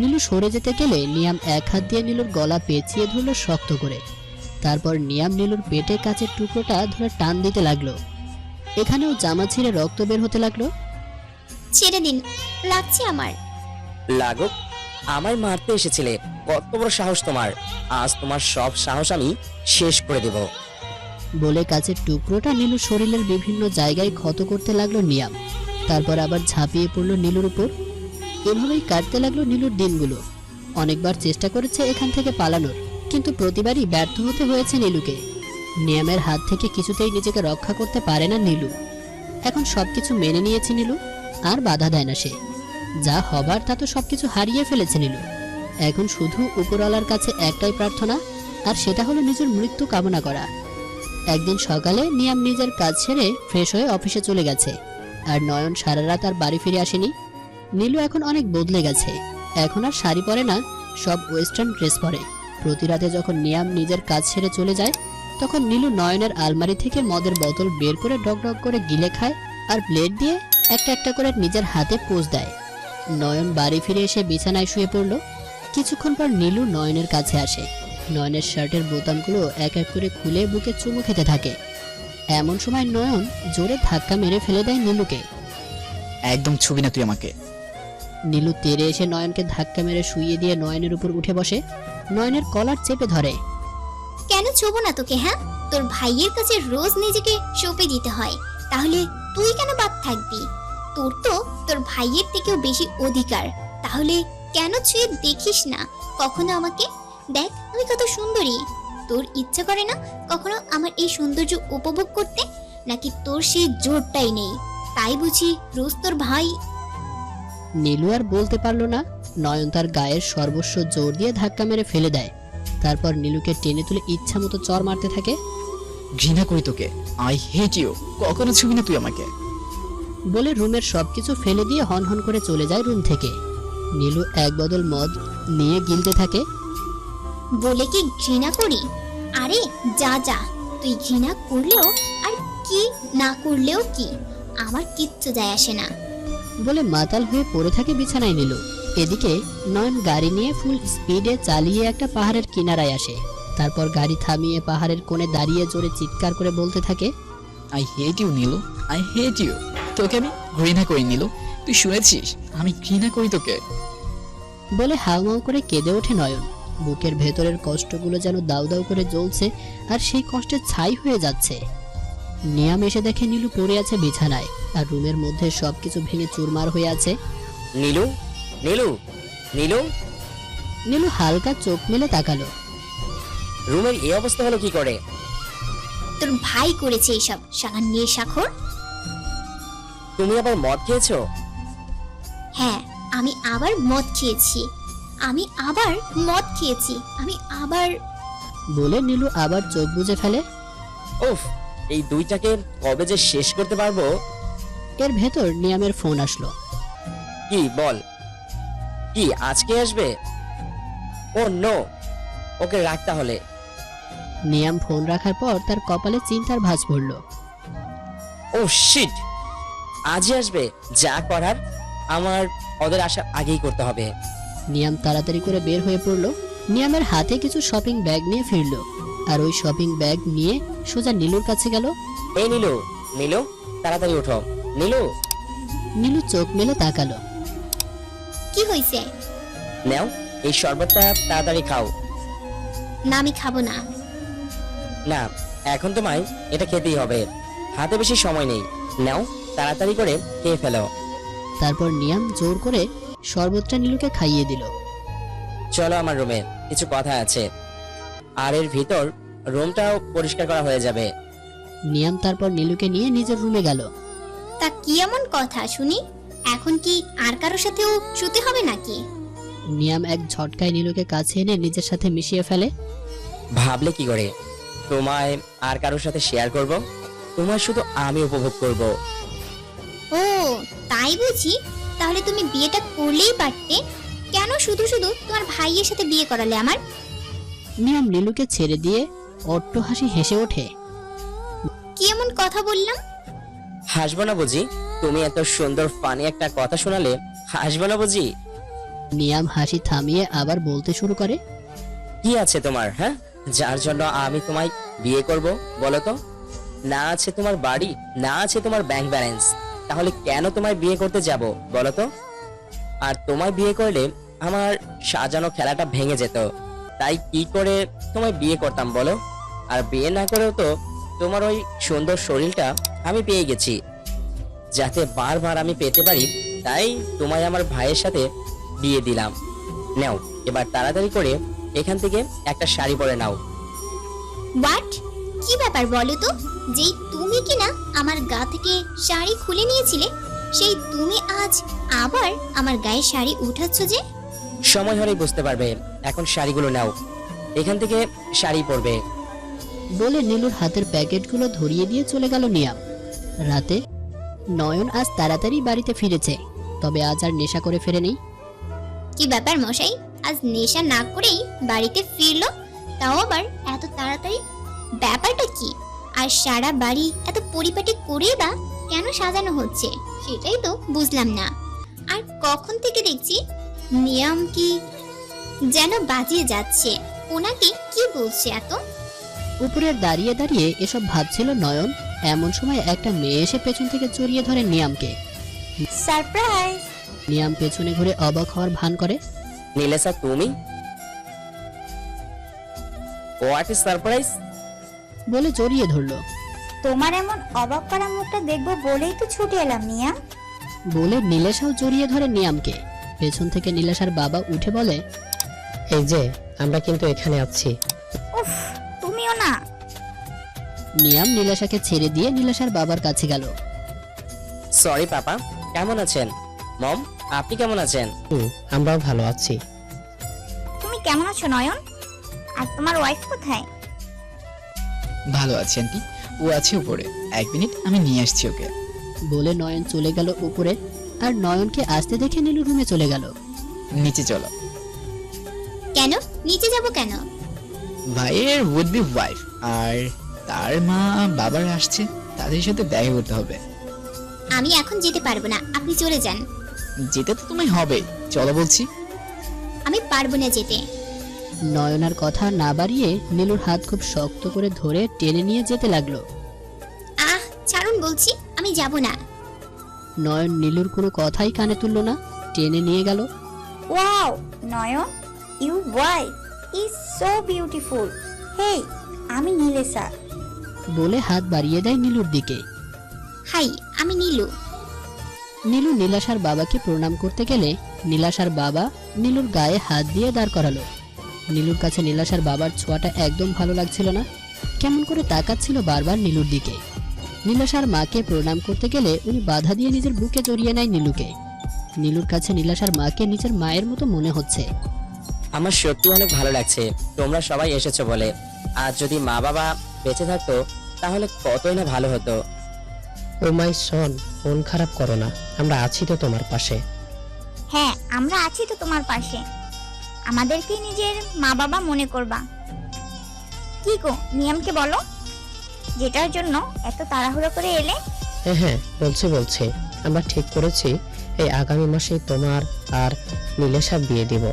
Speaker 2: নীলু সরে যেতে গেলে নিয়াম এক হাত দিয়ে নীলুর গলা পেঁচিয়ে ধরলো শক্ত করে। তারপর নিয়াম নীলুর পেটে কাচের টুকরোটা ধরে টান দিতে লাগলো। এখানেও জামা ছিঁড়ে রক্ত বের হতে লাগলো।
Speaker 1: ছেড়ে দিন, লাগছে আমার।
Speaker 3: লাগুক, আমায় মারতে এসেছিলে, কত বড় সাহস তোমার! আজ তোমার সব সাহস আমি শেষ করে দেব।
Speaker 2: বলে কাচের টুকরোটা নীলুর শরীরের বিভিন্ন জায়গায় ক্ষত করতে লাগলো নিয়াম। তারপর আবার ঝাঁপিয়ে পড়লো নীলুর উপর। এভাবেই কাটতে লাগলো নীলুর দিনগুলো। অনেকবার চেষ্টা করেছে এখান থেকে পালানোর, কিন্তু প্রতিবারই ব্যর্থ হতে হয়েছে নীলুকে। নিয়ামের হাত থেকে কিছুতেই নিজেকে রক্ষা করতে পারে না নীলু। এখন সবকিছু মেনে নিয়েছে নীলু, আর বাধা দেয় না সে। যা হবার তা তো সবকিছু হারিয়ে ফেলেছে নীলু। এখন শুধু উপরওয়ালার কাছে একটাই প্রার্থনা, আর সেটা হলো নিজের মৃত্যু কামনা করা। একদিন সকালে নিয়াম নিজের কাজ ছেড়ে ফ্রেশ হয়ে অফিসে চলে গেছে, আর নয়ন সারা রাত আর বাড়ি ফিরে আসেনি। নীলু এখন অনেক বদলে গেছে। এখন আর শাড়ি পরে না, সব ওয়েস্টার্ন ড্রেস পরে। প্রতি রাতে যখন নিয়াম নিজের কাজ ছেড়ে চলে যায়, তখন নীলু নয়নের আলমারি থেকে মদের বোতল বের করে ডক ডক করে গিলে খায়, আর প্লেট দিয়ে একটা একটা করে নিজের হাতে পোজ দেয়। নয়ন বাড়ি ফিরে এসে বিছানায় শুয়ে পড়ল। কিছুক্ষণ পর নীলু নয়নের কাছে আসে। নয়নের শার্টের বোতামগুলো এক এক করে খুলে বুকে চুমু খেতে থাকে। এমন সময় নয়ন জোরে ধাক্কা মেরে ফেলে দেয় নীলুকে।
Speaker 4: একদম ছবি না তুই আমাকে।
Speaker 2: নীলু তেড়ে এসে নয়নকে ধাক্কা মেরে শুইয়ে দিয়ে নয়নের উপর উঠে বসে। নয়নের কলার চেপে ধরে।
Speaker 1: কেন ছোবো না তোকে? হ্যাঁ, তোর ভাইয়ের কাছে রোজ নিজেকে সঁপে দিতে হয়, তাহলে তুই কেন বাদ থাকবি? তোর তো তোর ভাইয়ের থেকেও বেশি অধিকার। তাহলে কেন ছুঁয়ে দেখিস না কখনো আমাকে? দেখ আমি কত সুন্দরী। তোর ইচ্ছা করে না কখনো আমার এই সৌন্দর্য উপভোগ করতে? নাকি তোর সেই জোরটাই নেই, তাই বুঝি রোজ তোর ভাই?
Speaker 2: নীলু আর বলতে পারলো না। নয়ন তার গায়ের সর্বস্ব জোর দিয়ে ধাক্কা মেরে ফেলে দেয়। তারপর নীলুকে টেনে তুলে ইচ্ছা মতো চর মারতে থাকে।
Speaker 4: ঘৃণা করি তোকে, আই হেট ইউ, কখনো ছবি না তুই আমাকে।
Speaker 2: বলে রুমের সবকিছু ফেলে দিয়ে হন হন করে চলে যায় রুম থেকে। নীলু এক বদল মদ নিয়ে গিলতে থাকে।
Speaker 1: বলে কি ঘৃণা করি? আরে যা যা, তুই ঘৃণা করলেও আর কি না করলেও কি, আমার কিচ্ছু যায় আসে না।
Speaker 2: বলে মাতাল হয়ে পড়ে থাকে বিছানায় নীলু। এদিকে নয়ন গাড়ি নিয়ে ফুল স্পিডে চালিয়ে একটা পাহাড়ের কিনারায় আসে। তারপর গাড়ি থামিয়ে পাহাড়ের কোণে দাঁড়িয়ে জোরে চিৎকার করে বলতে থাকে,
Speaker 4: I hate you Nilu, I hate you. তোকে আমি ঘৃণা করি নীলু, তুই শুনেছিস? আমি ঘৃণা করি তোকে।
Speaker 2: বলে হাউমাউ করে কেঁদে ওঠে নয়ন। বুকের ভেতরের কষ্টগুলো যেন দাউ দাউ করে জ্বলছে, আর সেই কষ্টে ছাই হয়ে যাচ্ছে। নিয়াম এসে দেখে নীলু পড়ে আছে বিছানায়, আর রুমের মধ্যে সবকিছু ভেঙে চুরমার হয়ে আছে।
Speaker 3: নীলু, নীলু, নীলু,
Speaker 2: নীলু হালকা চোখ মেলে তাকালো।
Speaker 3: রুমের এই অবস্থা হলো কি করে?
Speaker 1: তোর ভাই করেছে এইসব, শালা নেশাখোর।
Speaker 3: তুমি আবার মদ খেয়েছো?
Speaker 1: হ্যাঁ, আমি আবার মদ খেয়েছি। আমি আবার
Speaker 2: বলে নীলু আবার চোখ বুজে ফেলে।
Speaker 3: উফ, এই দুইটাকে কবে যে শেষ করতে পারবো।
Speaker 2: এর ভেতর নিয়ামের ফোন আসলো।
Speaker 3: কি বল, কি আজকে আসবে? ও নো, ওকে রাখ তাহলে।
Speaker 2: নিয়াম ফোন রাখার পর তার কপালে চিন্তার ভাঁজ পড়ল।
Speaker 3: ও শিট, আজই আসবে। যা করার আমার ওদের আসার আগেই করতে হবে।
Speaker 2: নিয়াম তাড়াতাড়ি করে বের হয়ে পড়লো। নিয়ামের হাতে কিছু শপিং ব্যাগ নিয়ে ফিরলো, আর ওই শপিং ব্যাগ নিয়ে সোজা নীলুর কাছে গেল।
Speaker 3: এই নীলু, নীলু, তাড়াতাড়ি ওঠো। নীলু,
Speaker 2: নীলু চোখ মেলে তাকালো।
Speaker 1: কি হয়েছে?
Speaker 3: নাও এই শরবতটা, তাড়াতাড়ি খাও।
Speaker 1: না, আমি খাবো না।
Speaker 3: না, এখন তোমায় এটা খেতেই হবে, হাতে বেশি সময় নেই। নাও তাড়াতাড়ি করে খেয়ে ফেলো।
Speaker 2: তারপর নিয়াম জোর করে শরবতটা নীলুকে খাইয়ে দিল।
Speaker 3: চলো আমার রুমে, কিছু কথা আছে। আর এর ভিতর রুমটাও পরিষ্কার করা হয়ে যাবে।
Speaker 2: নিয়াম তারপর নীলুকে নিয়ে নিজের রুমে গেল।
Speaker 1: তা কি এমন কথা শুনি? এখন কি আর কারোর সাথেও শুতে হবে নাকি?
Speaker 2: নিয়াম এক ঝটকায় নীলুকে কাছে এনে নিজের সাথে মিশিয়ে ফেলে।
Speaker 3: ভাবলে কি করে তোমায় আর কারোর সাথে শেয়ার করব? তোমায় শুধু আমি উপভোগ করব।
Speaker 1: ও তাই বুঝি? তাহলে তুমি বিয়েটা করলেই পারতে। কেন শুধু শুধু তোমার ভাইয়ের সাথে বিয়ে করালে আমার?
Speaker 2: নিয়াম নীলুকে ছেড়ে দিয়ে অট্ট হাসি হেসে ওঠে।
Speaker 1: কি এমন কথা বললাম?
Speaker 3: হাসবো না বুঝি? তুমি এত সুন্দর ফানি একটা কথা শোনালে হাসবো না বুঝি?
Speaker 2: নিয়াম হাসি থামিয়ে আবার বলতে শুরু করে।
Speaker 3: কি আছে তোমার, হ্যাঁ, যার জন্য আমি তোমায় বিয়ে করব বলো তো? না আছে তোমার বাড়ি, না আছে তোমার ব্যাংক ব্যালেন্স, তাহলে কেন তোমায় বিয়ে করতে যাব বলো তো? আর তোমায় বিয়ে করলে আমার সাজানো খেলাটা ভেঙে যেত, তাই কি করে তোমায় বিয়ে করতাম বলো? আর বিয়ে না করেও তো তোমার ওই সুন্দর শরীরটা আমি পেয়ে গেছি, যাতে বারবার আমি পেতে পারি, তাই তোমায় আমার ভাইয়ের সাথে বিয়ে দিলাম। নাও এবার তাড়াতাড়ি করে এখান থেকে একটা শাড়ি পরে নাও।
Speaker 1: হোয়াট? কি ব্যাপার বলো তো? যেই তুমি কিনা আমার গা থেকে শাড়ি খুলে নিয়েছিলে, সেই তুমি আজ আবার আমার গায়ে শাড়ি উঠাচ্ছ যে?
Speaker 3: সময় হলেই বুঝতে পারবে। এখন শাড়িগুলো নাও, এখান থেকে শাড়ি পরবে।
Speaker 2: বলে নীলুর হাতের প্যাকেটগুলো ধরিয়ে দিয়ে চলে গেল নিয়াম। রাতে নয়ন আজ তাড়াতাড়ি বাড়িতে ফিরেছে, তবে আজ আর নেশা করে ফেরেনি।
Speaker 1: কি ব্যাপার মশাই, আজ নেশা না করেই বাড়িতে ফিরলো, তাও আবার এত তাড়াতাড়ি? ব্যাপারটা কি? আর সারা বাড়ি এত পরিপাটি করেই বা কেন সাজানো হচ্ছে সেটাই তো বুঝলাম না। আর কখন থেকে দেখছি নিয়ম কি যেন বাজিয়ে যাচ্ছে। ওনাকে কি বলছে এত?
Speaker 2: উপরে দাঁড়িয়ে দাঁড়িয়ে এসব ভাবছিল নয়ন। এমন সময় একটা মেয়ে এসে পেছন থেকে জড়িয়ে ধরে নিয়ামকে।
Speaker 1: সারপ্রাইজ!
Speaker 2: নিয়াম পেছনে ঘুরে অবাক হওয়ার ভান করে।
Speaker 3: নীলেশা, তুমি? What is surprise?
Speaker 2: বলে জড়িয়ে ধরলো।
Speaker 6: তোমার এমন অবাক করা মুখটা দেখবো বলেই তো ছুটে এলাম নিয়া।
Speaker 2: বলে নীলেশাও জড়িয়ে ধরে নিয়ামকে। পেছন থেকে নীলেশার বাবা উঠে বলে,
Speaker 7: এই যে আমরা কিন্তু এখানে আছি।
Speaker 6: উফ, তুমিও না।
Speaker 2: নিয়াম নীলেশাকে ছেড়ে দিয়ে নীলেশার বাবার কাছে গেল।
Speaker 3: সরি পাপা, কেমন আছেন? মম, আপনি কেমন আছেন?
Speaker 7: আমরাও ভালো আছি।
Speaker 6: তুমি কেমন আছো নয়ন? আর তোমার ওয়াইফ কোথায়?
Speaker 4: ভালো আছে আন্টি, ও আছে উপরে। 1 মিনিট, আমি নিয়ে আসছি ওকে।
Speaker 2: বলে নয়ন চলে গেল উপরে, আর নয়নকে আসতে দেখে নীলু রুমে চলে গেল।
Speaker 4: নিচে চলো।
Speaker 1: কেন নিচে যাব কেন?
Speaker 4: ভাইয়ের উড বি ওয়াইফ আর তার মা বাবার আসছে, তাদের সাথে দেখা করতে হবে।
Speaker 1: আমি এখন যেতে পারবো না, আপনি চলে যান।
Speaker 4: যেতে তো তুমি হবে, চলো বলছি।
Speaker 1: আমি পারবো না যেতে।
Speaker 2: নয়নার কথা না বাড়িয়ে নীলুর হাত খুব শক্ত করে ধরে টেনে নিয়ে যেতে লাগলো।
Speaker 1: আহ ছাড়ুন বলছি, আমি যাব না।
Speaker 2: নয়ন নীলুর কোনো কথাই কানে তুললো না, টেনে নিয়ে গেল।
Speaker 6: Wow Nayan, you wife is so beautiful. Hey, আমি নীলেশা।
Speaker 2: বলে হাত বাড়িয়ে দেয় নীলুর দিকে।
Speaker 1: হাই, আমি নীলু।
Speaker 2: নীলু নীলাশার বাবাকে প্রণাম করতে গেলে নীলাশার বাবা নীলুর গায়ে হাত দিয়ে দাঁড় করালো। নীলুর কাছে নীলাশার বাবার ছোঁয়াটা একদম ভালো লাগছিল না, কেমন করে তাকাচ্ছিল বারবার নীলুর দিকে। নীলাশার মাকে প্রণাম করতে গেলে উনি বাধা দিয়ে নিজের বুকে জড়িয়ে নেয় নীলুকে। নীলুর কাছে নীলাশার মাকে নিজের মায়ের মতো মনে হচ্ছে।
Speaker 3: আমার সত্যি অনেক ভালো লাগছে তোমরা সবাই এসেছো বলে। আর যদি মা বাবা বেঁচে থাকতো তাহলে কতই না ভালো হতো।
Speaker 7: ও মাই সন, মন খারাপ করো না, আমরা আছি তো তোমার পাশে।
Speaker 6: হ্যাঁ, আমরা আছি তো তোমার পাশে। আমাদেরকে নিজের মা বাবা মনে করবা। কি গো, নিয়মকে বলো, যেটার জন্য এত তাড়াহুড়ো করে এলে।
Speaker 7: হ্যাঁ হ্যাঁ, বলছি আমরা ঠিক করেছি এই আগামী মাসে তোমার আর নীলেশার বিয়ে দিব,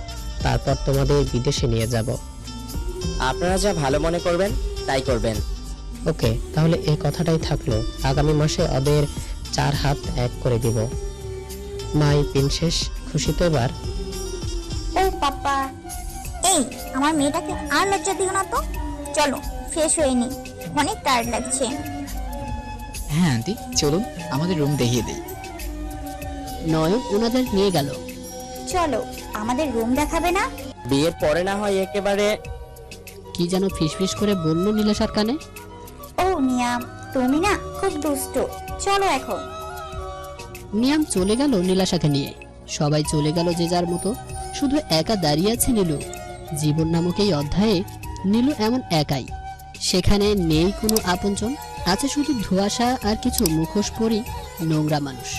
Speaker 7: তারপর তোমাদের বিদেশে নিয়ে যাব।
Speaker 3: আপনারা যা ভালো মনে করবেন তাই করবেন।
Speaker 7: ওকে, তাহলে এই কথাটাই থাকলো, আগামী মাসে ওদের 4 হাত এক করে দিব। মাই প্রিন্সেস, খুশি তো এবার?
Speaker 6: ও পাপা, এই আমার মেয়েটাকে আর লজ্জা দিও না তো। চলো ফ্রেশ হয়ে নি, অনেক টায়ার্ড লাগছে।
Speaker 4: হ্যাঁ আন্টি, চলুন আমাদের রুম দেখিয়ে দিই।
Speaker 2: নয়ন ওনাদের নিয়ে গেল।
Speaker 6: চলো, আমাদের রুম দেখাবে না?
Speaker 3: বিয়ের পরে না হয় একেবারে।
Speaker 2: কি যেন ফিসফিস করে বলল নীলাশার কানে।
Speaker 6: ও নিয়াম, তুমি না খুব দুষ্ট। চলো এখন।
Speaker 2: নিয়াম চলে গেল নীলাশাকে নিয়ে। সবাই চলে গেল যে যার মতো, শুধু একা দাঁড়িয়ে আছে নীলু। জীবন নামক এই অধ্যায়ে নীলু এমন একাই। সেখানে নেই কোনো আপনজন, আছে শুধু ধোঁয়াশা আর কিছু মুখোশ পরি নোংরা মানুষ।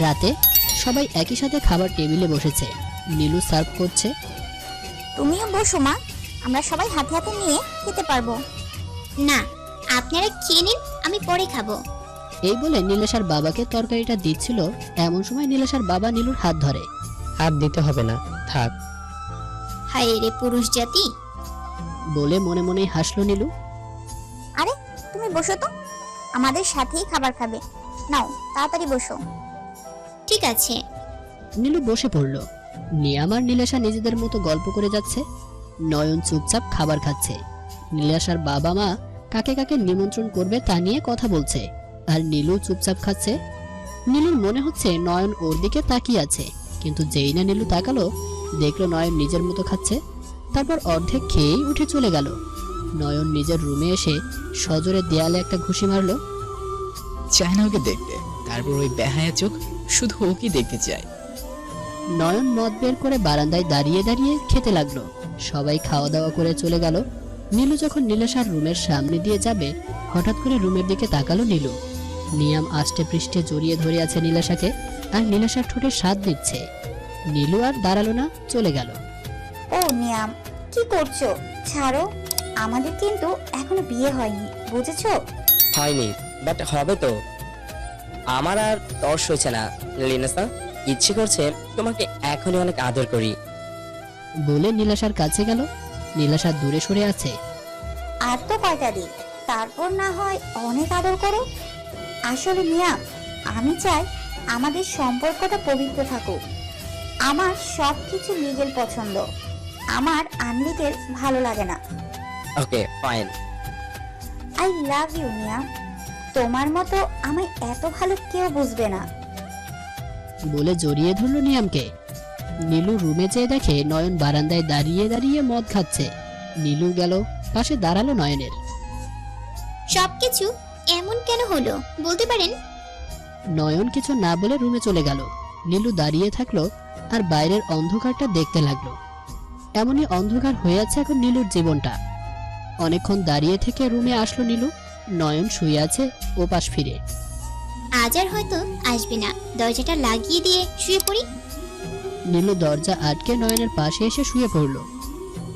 Speaker 2: রাতে সবাই একই সাথে খাবার টেবিলে বসেছে। নীলু সার্ভ করছে।
Speaker 6: তুমিও বসো মা, আমরা সবাই হাতে হাতে নিয়ে খেতে পারবো।
Speaker 1: না, আপনারা খেয়ে নিন, আমি পরে খাবো।
Speaker 2: এই বলে নীলাশার বাবাকে তরকারিটা দিচ্ছিল, এমন সময় নীলাশার বাবা নীলুর হাত ধরে।
Speaker 7: হাত দিতে হবে না, থাক।
Speaker 1: হায় রে পুরুষ জাতি।
Speaker 2: বলে মনে মনে হাসলো নীলু।
Speaker 6: আরে তুমি বসো তো, আমাদের সাথেই খাবার খাবে। নাও তাড়াতাড়ি বসো।
Speaker 1: ঠিক আছে।
Speaker 2: নীলু বসে পড়ল। নিয়াম আর নীলাশা নিজেদের মতো গল্প করে যাচ্ছে। নয়ন চুপচাপ খাবার খাচ্ছে। নীলাশার বাবা মা কাকে কাকে নিমন্ত্রণ করবে তা নিয়ে কথা বলছে, আর নীলু চুপচাপ খাচ্ছে। নীলুর মনে হচ্ছে নয়ন ওর দিকে তাকিয়ে আছে, কিন্তু যেই না নীলু তাকালো, দেখলো নয়ন নিজের মতো খাচ্ছে। তারপর অর্ধেক খেয়েই উঠে চলে গেল। নয়ন নিজের রুমে এসে সজোরে দেয়ালে একটা ঘুষি মারলো।
Speaker 4: চায় না ওকে দেখতে, তারপর ওই বেহায়া চোখ শুধু ওকে দেখতে চায়।
Speaker 2: নয়ন মদ বের করে বারান্দায় দাঁড়িয়ে দাঁড়িয়ে খেতে লাগলো। সবাই খাওয়া দাওয়া করে চলে গেল। নীলু যখন নীলাশার রুমের সামনে দিয়ে যাবে, হঠাৎ করে রুমের দিকে তাকালো নীলু। নিয়াম আষ্টে পৃষ্ঠে জড়িয়ে ধরে আছে নীলাশাকে, আর নীলাশার ঠোঁটে স্বাদ দিচ্ছে। নীলু আর দাঁড়ালো না, চলে গেল।
Speaker 6: ও নিয়াম, কি করছো? ছাড়ো, আমাদের কিন্তু এখনো বিয়ে হয়নি, বুঝেছো?
Speaker 3: হয়নি, বাট হবে তো। আমার আর তর্স হয়েছে না লিনাসা, ইচ্ছে করছে তোমাকে এখনই অনেক আদর করি।
Speaker 2: বলে নীলাশার কাছে গেল। নীলাশা দূরে সরে আছে।
Speaker 6: আর তো কয়টা দিন, তারপর না হয় অনেক আদর করো। আসলে নিয়াম, আমি চাই আমাদের সম্পর্কটা পবিত্র থাকুক। আমার সব কিছু লিগেল পছন্দ, আমার আনলিগেল ভালো লাগে না।
Speaker 3: Okay fine.
Speaker 6: I love you Niyam, তোমার মতো আমায় এত ভালো কেউ বুঝবে না।
Speaker 2: বলে জড়িয়ে ধরলো নিয়ামকে। নীলু রুমে যেয়ে দেখে নয়ন বারান্দায় দাঁড়িয়ে দাঁড়িয়ে মদ খাচ্ছে। নীলু গেল, পাশে দাঁড়ালো নয়নের।
Speaker 1: সবকিছু এমন কেন হলো বলতে পারেন?
Speaker 2: নয়ন কিছু না বলে রুমে চলে গেল। নীলু দাঁড়িয়ে থাকলো আর বাইরের অন্ধকারটা দেখতে লাগলো। এমনই অন্ধকার হয়ে আছে এখন নীলুর জীবনটা। অনেকক্ষণ দাঁড়িয়ে থেকে রুমে আসলো নীলু। নয়ন শুয়ে আছে ও পাশ ফিরে।
Speaker 1: আজ আর হয়তো আসবে না, দরজাটা লাগিয়ে দিয়ে শুয়ে পড়ি।
Speaker 2: নীলু দরজা আটকে নয়নের পাশে এসে শুয়ে পড়ল।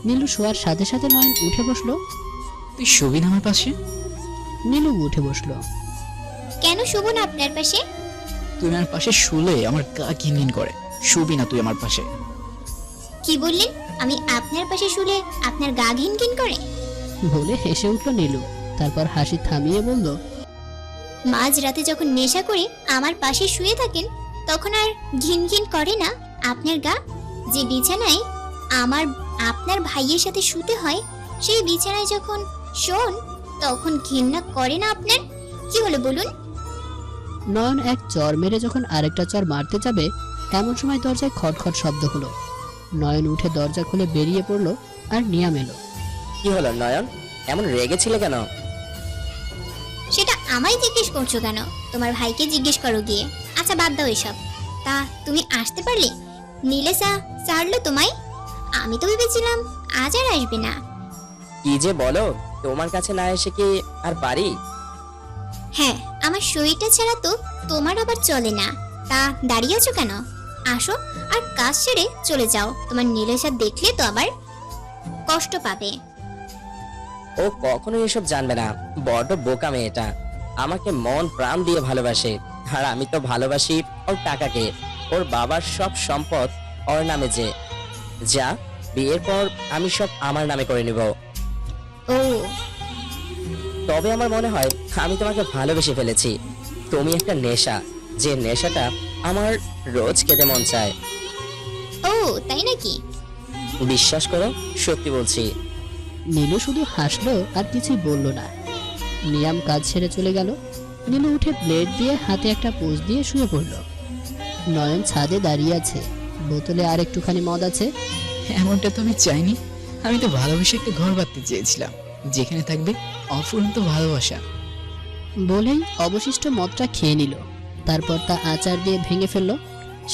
Speaker 2: নীলু শোয়ার সাথে সাথে নয়ন উঠে বসলো।
Speaker 4: তুই শুবি না আমার পাশে?
Speaker 2: নীলু উঠে বসলো।
Speaker 1: কেন শুভ না আপনার পাশে?
Speaker 4: তুই আমার পাশে শুলে আমার গা ঘিনঘিন করে। শুবি না তুই আমার পাশে?
Speaker 1: কি বললেন? আমি আপনার পাশে শুলে আপনার গা ঘিনঘিন করে?
Speaker 2: বলে হেসে উঠল নীলু। তারপর হাসি থামিয়ে বলল,
Speaker 1: মাঝ রাতে যখন নেশা করে আমার পাশে শুয়ে থাকেন তখন আর ঘিনঘিন করে না আপনার গা? যে বিছানায় আমার আপনার ভাইয়ের সাথে শুতে হয় সেই বিছানায় যখন শোন তখন ঘৃণা করে না আপনার? কি হলো বলুন?
Speaker 2: নয়ন এক চর মেরে যখন আরেকটা চর মারতে যাবে এমন সময় দরজায় খটখট শব্দ হলো। নয়ন উঠে দরজা খুলে বেরিয়ে পড়লো আর নিয়াম এলো।
Speaker 3: কি হলো নয়ন, এমন রেগেছিলে কেন?
Speaker 1: সেটা আমায় জিজ্ঞেস করছো কেন? তোমার ভাইকে জিজ্ঞেস করো গিয়ে। আচ্ছা বাদ দাও এসব। তা তুমি আসতে পারলে? নীলেশা ছাড়লো তোমায়? আমি তো ভেবেছিলাম আজ আর আসবে না।
Speaker 3: কি যে বলো, তোমার কাছে না এসে কি আর পারি?
Speaker 1: হ্যাঁ, আমার শরীরটা ছাড়া তো তোমার আবার চলে না। তা দাঁড়িয়ে আছো কেন? আসো আর কাজ সেরে চলে যাও। তোমার নীলেশা দেখলে তো আবার কষ্ট পাবে।
Speaker 3: ও কখনো এসব জানবে না, বড্ড বোকা মেয়েটা। আমাকে মন প্রাণ দিয়ে ভালোবাসে, আর আমি তো ভালোবাসি ওর টাকাকে। ওর বাবার সব সম্পদ ওর নামে, যে যা বিয়ের পর আমি সব আমার নামে করে নিব।
Speaker 1: ও
Speaker 3: তবে আমার মনে হয় আমি তোমাকে ভালোবেসে ফেলেছি। তুমি একটা নেশা, যে নেশাটা আমার রোজ খেতে মন চায়।
Speaker 1: ও তাই নাকি?
Speaker 3: বিশ্বাস করো, সত্যি বলছি।
Speaker 2: নীলু শুধু হাসলো আর কিছুই বলল না। নিয়াম কাজ ছেড়ে চলে গেল। নীলু উঠে প্লেট দিয়ে হাতে একটা পোজ দিয়ে শুয়ে পড়ল। নয়ন ছাদে দাঁড়িয়ে আছে, বোতলে আর একটুখানি মদ আছে।
Speaker 4: এমনটা তো আমি চাইনি। আমি তো ভালোবেসে একটা ঘর বাঁধতে চেয়েছিলাম, যেখানে থাকবে অফুরন্ত ভালোবাসা।
Speaker 2: বলেই অবশিষ্ট মদটা খেয়ে নিল। তারপর তা আচার দিয়ে ভেঙে ফেলল।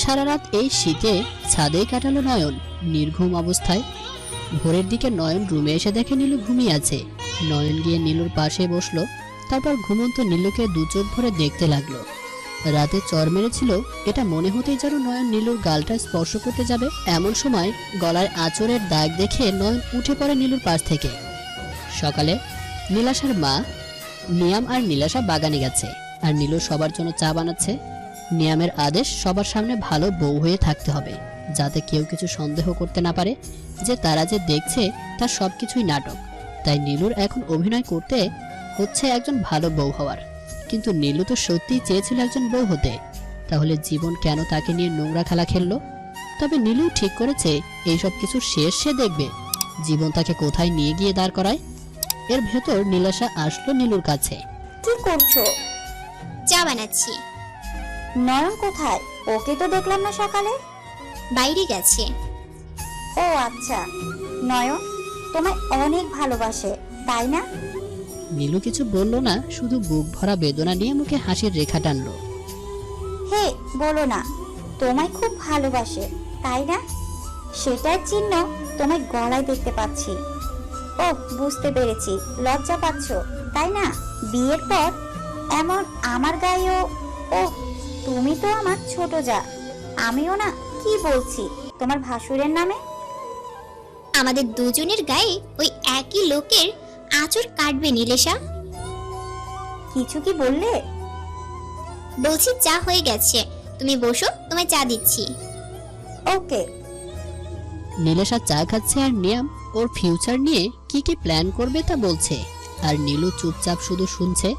Speaker 2: সারা রাত এই শীতে ছাদেই কাটালো নয়ন নির্ঘুম অবস্থায়। ভোরের দিকে নয়ন রুমে এসে দেখে নীলু ঘুমিয়ে আছে। নয়ন গিয়ে নীলুর পাশে বসলো। তারপর ঘুমন্ত নীলুকে দু চোখ ভরে দেখতে লাগলো। রাতে চর মেরেছিল এটা মনে হতেই যেন নয়ন নীলুর গালটা স্পর্শ করতে যাবে। এমন সময় গলায় আঁচড়ের দাগ দেখে নয়ন উঠে পড়ে নীলুর পাশ থেকে। সকালে নীলাশার মা নিয়াম আর নীলাশা বাগানে গেছে, আর নীলু সবার জন্য চা বানাচ্ছে। নিয়ামের আদেশ সবার সামনে ভালো বউ হয়ে থাকতে হবে, যাতে কেউ কিছু সন্দেহ করতে না পারে যে তারা যে দেখছে তার সবকিছুই নাটক। তাই নীলুর এখন অভিনয় করতে হচ্ছে একজন ভালো বউ হওয়ার। কিন্তু নীলু তো সত্যিই চেয়েছিল একজন বউ হতে, তাহলে জীবন কেন তাকে নিয়ে নোংরা খেলা খেললো? তবে নীলু ঠিক করেছে এইসব কিছু শেষ সে দেখবে, জীবন তাকে কোথায় নিয়ে গিয়ে দাঁড় করায়। এর ভেতর নীলাশা আসলো নীলুর কাছে।
Speaker 6: কি করছো?
Speaker 1: চা বানাচ্ছি।
Speaker 6: নয়ন কোথায়? ওকে তো দেখলাম না সকালে।
Speaker 1: বাইরে গেছে।
Speaker 6: ও আচ্ছা। নয়ন তোমায় অনেক ভালোবাসে, তাই না?
Speaker 2: নীলু কিছু বলল না, শুধু বুক ভরা বেদনা নিয়ে মুখে হাসির রেখা টানলো।
Speaker 6: হে বলো না, তোমায় খুব ভালোবাসে, তাই না? সেটার চিহ্ন তোমায় গলায় দেখতে পাচ্ছি। ও বুঝতে পেরেছি, লজ্জা পাচ্ছ তাই না? বিয়ের পর এমন আমার গায়েও। ও তুমি তো আমার ছোট যা। আমিও না কি বলছি তোমার ভাসুরের নামে।
Speaker 1: আমাদের দুজনের গায়ে ওই একই লোকের আঁচড় কাটবে নীলেশা।
Speaker 6: কিছু কি বললে?
Speaker 1: বলছি চা হয়ে গেছে, তুমি বসো, তোমায় চা দিচ্ছি।
Speaker 6: ওকে।
Speaker 2: নীলেশা চা খাচ্ছে আর নিয়াম ওর ফিউচার নিয়ে কি কি প্ল্যান করবে তা বলছে, আর নীলু চুপচাপ শুধু শুনছে।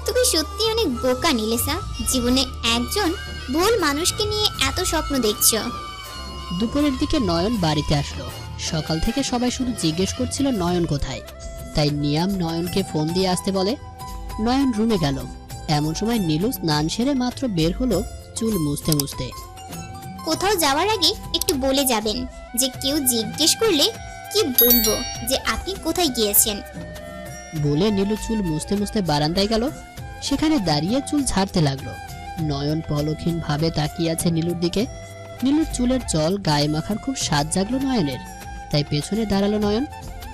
Speaker 1: তুমি সত্যি অনেক বোকা নীলেশা, জীবনে একজন ভুল মানুষকে নিয়ে এত স্বপ্ন দেখছো।
Speaker 2: দুপুরের দিকে নয়ন বাড়িতে আসলো। সকাল থেকে সবাই শুধু জিজ্ঞেস করছিল নয়ন কোথায়, তাই নিয়াম নয়নকে ফোন দিয়ে আসতে বলে। নয়ন রুমে গেল। এমন সময় নীলু স্নান সেরে মাত্র বের হলো চুল মুছতে মুছতে।
Speaker 1: কোথাও যাওয়ার আগে একটু বলে যাবেন, যে কেউ জিজ্ঞেস করলে কি বলবো যে আপনি কোথায় গিয়েছেন।
Speaker 2: বলে নীলু চুল মুছতে মুছতে বারান্দায় গেল। সেখানে দাঁড়িয়ে চুল ঝাড়তে লাগলো। নয়ন পলকহীন ভাবে তাকিয়ে আছে নীলুর দিকে। নীলুর চুলের জল গায়ে মাখার খুব স্বাদ জাগলো নয়নের, তাই পেছনে দাঁড়ালো নয়ন।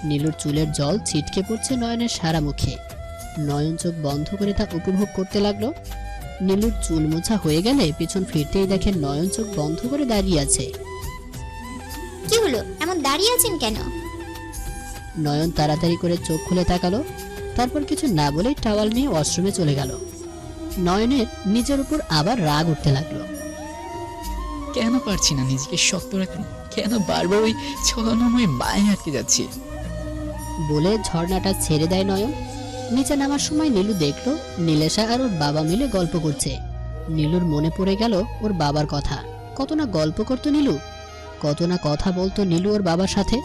Speaker 2: নীলুর চুলের জল ছিটকে পড়ছে নয়নের সারা মুখে। নয়ন চোখ বন্ধ করে তা উপভোগ করতে লাগলো। নীলুর চুল মোছা হয়ে গেলে পিছন ফিরতেই দেখে নয়ন চোখ বন্ধ করে দাঁড়িয়ে আছে।
Speaker 1: কি হলো, এমন দাঁড়িয়ে আছেন কেন?
Speaker 2: নয়ন তাড়াতাড়ি করে চোখ খুলে তাকালো। তারপর কিছু না বলেই টাওয়াল নিয়ে ওয়াশরুমে চলে গেল। নয়নের নিজের উপর আবার রাগ উঠতে লাগলো।
Speaker 4: কেন পারছি না নিজেকে শক্ত রাখতে? কেন বারবার ওই ছলনাময় মায়ে আটকে যাচ্ছি?
Speaker 2: বলে ঝর্ণাটা ছেড়ে দেয় নয়ন। নিচে নামার সময় নীলু দেখলো নীলেশা আর ওর বাবা মিলে গল্প করছে। নীলুর মনে পড়ে গেল ওর বাবার কথা। কত না গল্প করতো নীলু, কত না কথা বলতো নীলু ওর বাবার সাথে।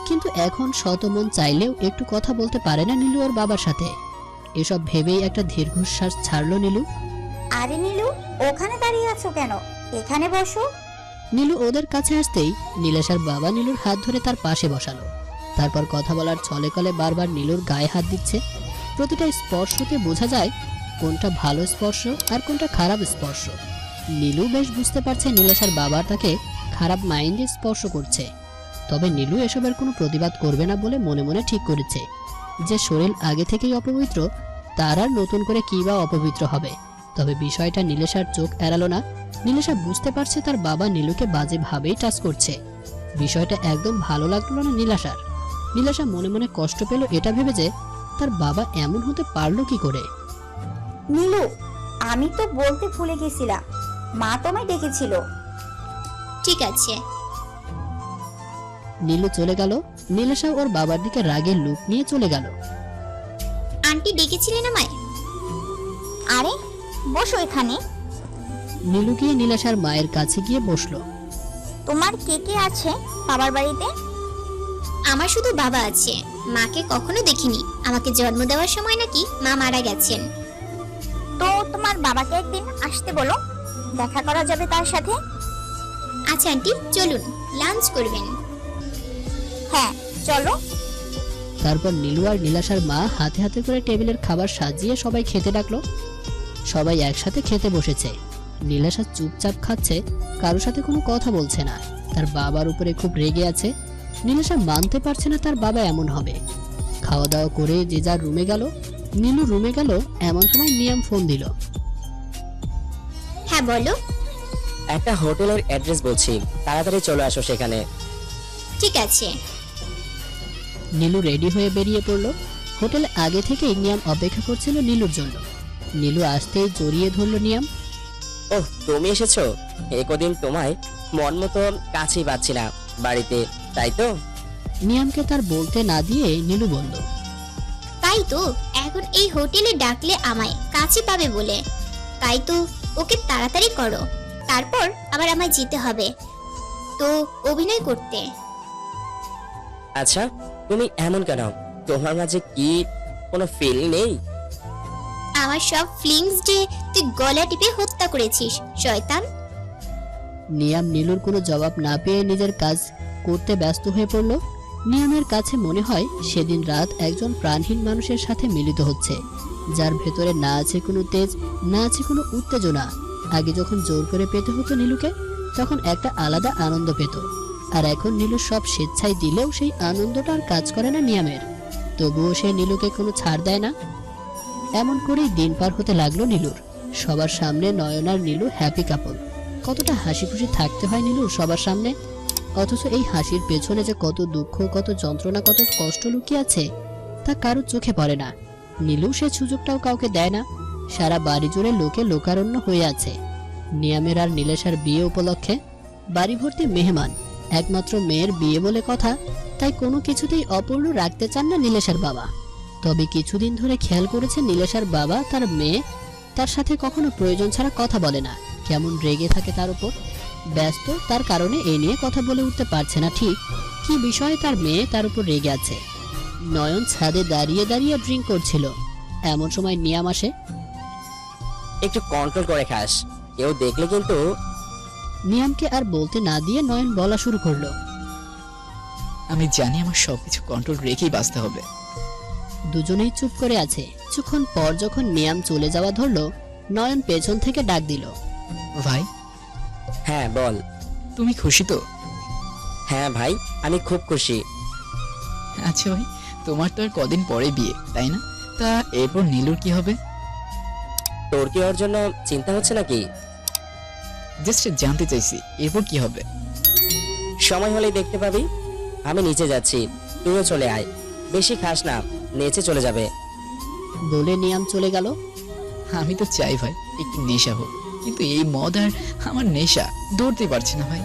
Speaker 2: কিন্তু এখন শত মন চাইলেও একটু কথা বলতে পারে না নীলু ওর বাবার সাথে। এসব ভেবেই একটা দীর্ঘশ্বাস ছাড়লো নীলু।
Speaker 6: আরে নীলু, ওখানে দাঁড়িয়ে আছো কেন? এখানে বসো।
Speaker 2: নীলু ওদের কাছে আসতেই নীলেশার বাবা নীলুর হাত ধরে তার পাশে বসালো। তারপর কথা বলার ছলে কলে বারবার নীলুর গায়ে হাত দিচ্ছে। প্রতিটা স্পর্শতে বোঝা যায় কোনটা ভালো স্পর্শ আর কোনটা খারাপ স্পর্শ। নীলু বেশ বুঝতে পারছে নীলেশার বাবা তাকে খারাপ মাইন্ডে স্পর্শ করছে। তবে নীলু এসবের কোনো প্রতিবাদ করবে না বলে মনে মনে ঠিক করেছে যে শরীর আগে থেকেই অপবিত্র, তার আর নতুন করে কি বা অপবিত্র হবে। তবে বিষয়টা নীলেশার চোখ এড়ালো না। নীলেশা বুঝতে পারছে তার বাবা নীলুকে বাজেভাবেই টাচ করছে। বিষয়টা একদম ভালো লাগলো না নীলেশার। নীলেশা মনে মনে কষ্ট পেল এটা ভেবে যে তার বাবা এমন হতে পারলো কি করে।
Speaker 6: নীলু, আমি তো বলতে ভুলে গেছিলাম, মা তোমায় ডেকেছিল।
Speaker 1: ঠিক আছে।
Speaker 2: নীলু চলে গেল। নীলেশা ওর বাবার দিকে রাগের লুক নিয়ে চলে গেল।
Speaker 1: আন্টি ডেকেছিলেন আমায়?
Speaker 6: আরে বসো এখানে।
Speaker 2: নীলু গিয়ে নীলেশার মায়ের কাছে গিয়ে বসলো।
Speaker 6: তোমার কে কে আছে বাবার বাড়িতে?
Speaker 1: আমার শুধু বাবা আছে, মাকে কখনো দেখিনি। আমাকে জন্ম দেওয়ার সময় নাকি মা মারা গেছেন।
Speaker 6: তো তোমার বাবাকে একদিন আসতে বলো, দেখা করা যাবে তার সাথে।
Speaker 1: আচ্ছা আন্টি, চলুন লাঞ্চ করবেন।
Speaker 6: হ্যাঁ চলো।
Speaker 2: তারপর নীলু আর নীলেশার মা হাতে হাতে করে টেবিলের খাবার সাজিয়ে সবাই খেতে ডাকলো। সবাই একসাথে খেতে বসেছে। নীলেশা চুপচাপ খাচ্ছে, কারোর সাথে কোনো কথা বলছে না। তার বাবার উপরে খুব রেগে আছে। নীলেশা মানতে পারছে না তার বাবা এমন হবে। খাওয়া দাওয়া করে যে যার রুমে গেল। নীলু রুমে গেল এমন সময় নিয়াম ফোন দিল।
Speaker 1: হ্যাঁ বলো।
Speaker 3: একটা হোটেলের অ্যাড্রেস বলছি, তাড়াতাড়ি চলে আসো সেখানে।
Speaker 1: ঠিক আছে।
Speaker 2: নীলু রেডি হয়ে বেরিয়ে পড়লো। হোটেলে আগে থেকেই নিয়াম অপেক্ষা করছিল নীলুর জন্য। নীলু আসতেই জড়িয়ে ধরলো নিয়াম।
Speaker 3: ওহ, তুমি এসেছো। একদিন তোমায় মন মতো কাছেই পাচ্ছি না বাড়িতে, তাই তো?
Speaker 2: নিয়ামকে তার বলতে না দিয়ে নীলু বলল,
Speaker 1: তাই তো, এখন এই হোটেলে ডাকলে আমায় কাছে পাবে বলে। তাই তো ওকে তাড়াতাড়ি করো, তারপর আবার আমায় যেতে হবে তো অভিনয় করতে।
Speaker 3: আচ্ছা, তুমি এমন কেন? তোমার মাঝে কি কোনো ফিল নেই?
Speaker 1: আমার সব ফিলিংস যে তুই গলা টিপে হত্যা করেছিস, শয়তান।
Speaker 2: নিয়াম নীলুর কোনো জবাব না পেয়ে নিজের কাজ করতে ব্যস্ত হয়ে পড়ল। নিয়ামের কাছে মনে হয় সেদিন রাত একজন প্রাণহীন মানুষের সাথে মিলিত হচ্ছে, যার ভেতরে না আছে কোনো তেজ, না আছে কোনো উত্তেজনা। আগে যখন জোর করে পেতে হতো নীলুকে, তখন একটা আলাদা আনন্দ পেত। আর এখন নীলু সব স্বেচ্ছায় দিলেও সেই আনন্দটা আর কাজ করে না নিয়ামের। তবুও সে নীলুকে কোনো ছাড় দেয় না। এমন করেই দিন পার হতে লাগলো নীলুর। সবার সামনে নয়ন আর নীলু হ্যাপি কাপল। কতটা হাসি খুশি থাকতে হয় নীলুর সবার সামনে। অথচ এই হাসির পেছনে যে কত দুঃখ, কত যন্ত্রণা, কত কষ্ট লুকিয়ে আছে তা কারোর চোখে পড়ে না। নীলু সে সুযোগটাও কাউকে দেয় না। সারা বাড়ি জুড়ে লোকে লোকারণ্য হয়ে আছে নিয়ামের আর নীলেশার বিয়ে উপলক্ষে। বাড়ি ভর্তি মেহমান। একমাত্র মেয়ের বিয়ে বলে কথা, তাই কোনো কিছুতেই অপূর্ণ রাখতে চান না নীলেশার বাবা। তবে কিছুদিন ধরে খেয়াল করেছে নীলেশার বাবা তার মেয়ে তার সাথে কখনো প্রয়োজন ছাড়া কথা বলে না, কেমন রেগে থাকে তার উপর। ব্যস্ত, তার কারণে এ নিয়ে কথা বলে উঠতে পারছে না ঠিক কি বিষয়ে তার মেয়ে তার উপর রেগে আছে। নয়ন ছাদে দাঁড়িয়ে দাঁড়িয়ে ড্রিঙ্ক করছিল। এমন সময় নিয়াম আসে।
Speaker 3: একটু কন্ট্রোল করে খাস, কেউ দেখলে কিন্তু।
Speaker 2: নিয়ামকে আর বলতে না দিয়ে নয়ন বলা শুরু করলো।
Speaker 4: আমি জানি আমার সবকিছু কন্ট্রোল রেখেই বাঁচতে হবে।
Speaker 2: দুজনেই চুপ করে আছে। কিছুক্ষণ পর যখন নিয়াম চলে যাওয়া ধরলো, নয়ন পেছন থেকে ডাক দিল,
Speaker 4: ভাই,
Speaker 3: হ্যাঁ বল।
Speaker 4: তুমি খুশি তো?
Speaker 3: হ্যাঁ ভাই, আমি খুব খুশি।
Speaker 4: আচ্ছা ভাই, তোমার তো আর কদিন পরে বিয়ে, তাই না? তা এরপর নীলুর কি হবে?
Speaker 3: তোর কি ওর জন্য চিন্তা হচ্ছে নাকি?
Speaker 4: জাস্ট জানতে চাইছি এরপর কি হবে।
Speaker 3: সময় হলেই দেখতে পাবি। আমি নিচে যাচ্ছি, তুইও চলে আয়। বেশি খাস না, নিচে চলে যাবে।
Speaker 2: বলে নিয়াম চলে গেল।
Speaker 4: আমি তো চাই ভাই একটু নেশা হোক, কিন্তু এই মদ আর আমার নেশা ধরতে পারছি না ভাই।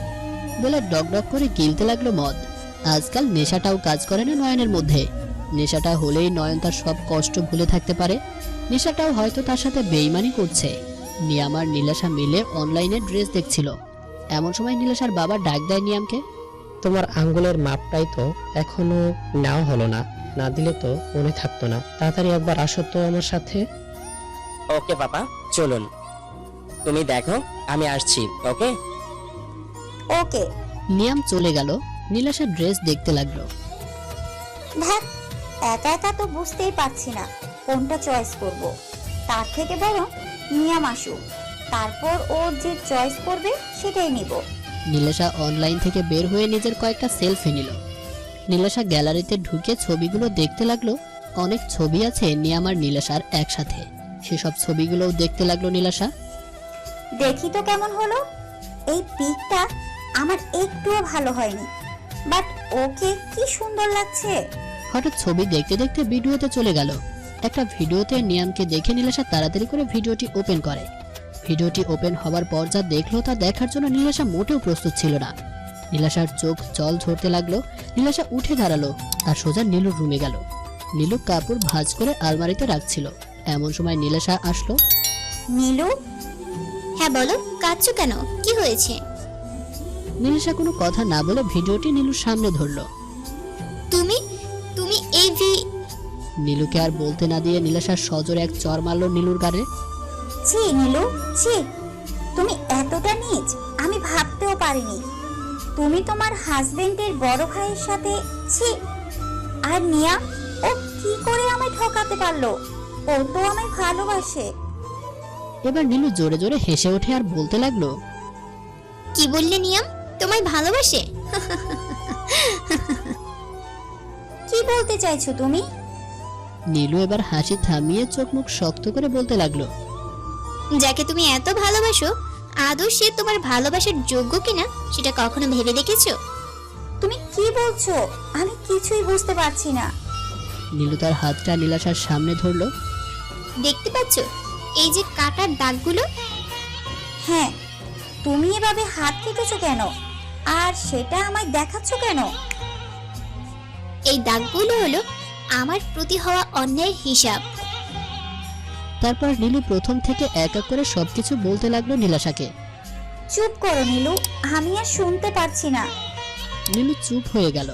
Speaker 2: বলে ডগডগ করে গিলতে লাগলো মদ। আজকাল নেশাটাও কাজ করে না নয়নের মধ্যে। নেশাটা হলেই নয়ন তার সব কষ্ট ভুলে থাকতে পারে। নেশাটাও হয়তো তার সাথে বেইমানি করছে। নিয়াম আর নীলাশা মিলে অনলাইনে ড্রেস দেখছিল। এমন সময় নীলাশার বাবা ডাক দেয় নিয়ামকে।
Speaker 7: তোমার আঙ্গুলের মাপটাই তো এখনো নেওয়া হলো না, না দিলে তো মনে থাকতো না। তাড়াতাড়ি একবার আসো তো আমার সাথে।
Speaker 3: ওকে পাপা, চলুন। তুমি দেখো, আমি আসছি। ওকে।
Speaker 6: ওকে।
Speaker 2: নিয়াম চলে গেল। নীলাশা ড্রেস দেখতে লাগলো।
Speaker 6: ধ্যাত, একা একা তো বুঝতেই পারছি না কোনটা চয়েস করব। তার থেকে বরং নিয়াম আসুক, তারপর ও যে চয়েস করবে সেটাই নিব।
Speaker 2: নীলাশা অনলাইন থেকে বের হয়ে নিজের কয়েকটা সেলফি নিল। নীলাশা গ্যালারিতে ঢুকে ছবিগুলো দেখতে লাগলো। অনেক ছবি আছে নিয়াম আর নীলাশার একসাথে। সেসব ছবিগুলোও দেখতে লাগলো নীলাশা।
Speaker 6: দেখি তো কেমন হলো। এই পিকটা আমার একটুও ভালো হয়নি, বাট ওকে কি সুন্দর লাগছে।
Speaker 2: হঠাৎ ছবি দেখতে দেখতে ভিডিওতে চলে গেল। একটা ভিডিওতে নিয়ামকে দেখে নীলাশা তাড়াতাড়ি করে ভিডিওটি ওপেন করে। ভিডিওটি ওপেন হবার পর যা দেখলো তা দেখার জন্য নীলাশা মোটেও প্রস্তুত ছিল না। নীলাশার চোখ জল ঝরতে লাগলো। নীলাশা উঠে দাঁড়ালো আর সোজা নীলুর রুমে গেল। নীলু কাপড় ভাঁজ করে আলমারিতে রাখছিল। এমন সময় নীলাশা আসলো।
Speaker 6: নীলু,
Speaker 1: হ্যাঁ বলো, কাঁদছো কেন? কি হয়েছে?
Speaker 2: নীলাশা কোনো কথা না বলে ভিডিওটি নীলুর সামনে ধরলো।
Speaker 1: তুমি তুমি এই
Speaker 2: নীলুকে আর বলতে না দিয়ে নীলাশার সজোরে এক চড় মারলো নীলুর গালে।
Speaker 6: ছি নীলু, ছি, তুমি এতটা নীচ আমি ভাবতেও পারিনি। তুমি তোমার হাজবেন্ডের বড় ভাইয়ের সাথে, ছি। আর নিয়া, ও কি করে আমায় ঠকাতে পারলো? ও তো আমায় ভালোবাসে।
Speaker 2: এবার নীলু জোরে জোরে হেসে ওঠে আর বলতে লাগলো।
Speaker 1: কি বললে নিয়াম? তোমায় ভালোবাসে?
Speaker 6: কি বলতে চাইছো তুমি?
Speaker 2: নীলু এবার হাসি থামিয়ে চোখ মুখ শক্ত করে বলতে লাগলো।
Speaker 1: যাকে তুমি এত ভালোবাসো, আদৌ সে তোমার ভালোবাসার যোগ্য কিনা সেটা কখনো ভেবে দেখেছো?
Speaker 6: তুমি কি বলছো? আমি কিছুই বুঝতে পারছি না।
Speaker 2: নীলু তার হাতটা নীলাশার সামনে ধরলো।
Speaker 1: দেখতে পাচ্ছ এই যে কাটার দাগগুলো?
Speaker 6: হ্যাঁ, তুমি এভাবে হাত কেটেছো কেন? আর সেটা আমায় দেখাচ্ছ কেন?
Speaker 1: এই দাগগুলো হলো আমার প্রতি হওয়া অন্যায়ের হিসাব।
Speaker 2: তারপর নীলু প্রথম থেকে এক এক করে সবকিছু বলতে লাগলো নীলাশাকে।
Speaker 6: চুপ করো নীলু, আমি আর শুনতে পারছি না।
Speaker 2: নীলু চুপ হয়ে গেল।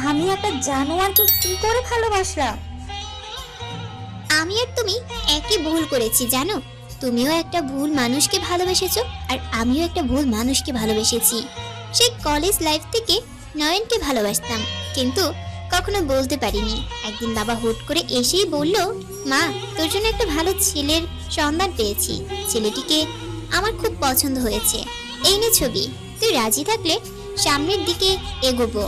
Speaker 6: আমি একটা জানোয়ারকে কি করে ভালোবাসলাম?
Speaker 1: আমি আর তুমি একই ভুল করেছি জানো। তুমিও একটা ভুল মানুষকে ভালোবেসেছো আর আমিও একটা ভুল মানুষকে ভালোবেসেছি। সেই কলেজ লাইফ থেকে নয়নকে ভালোবাসতাম, কিন্তু কখনো বলতে পারিনি। একদিন বাবা হুট করে এসেই বলল, মা তোর জন্য একটা ভালো ছেলের সন্ধান পেয়েছি, ছেলেটিকে আমার খুব পছন্দ হয়েছে, এই নে ছবি, তুই রাজি থাকলে সামনের দিকে এগোবো।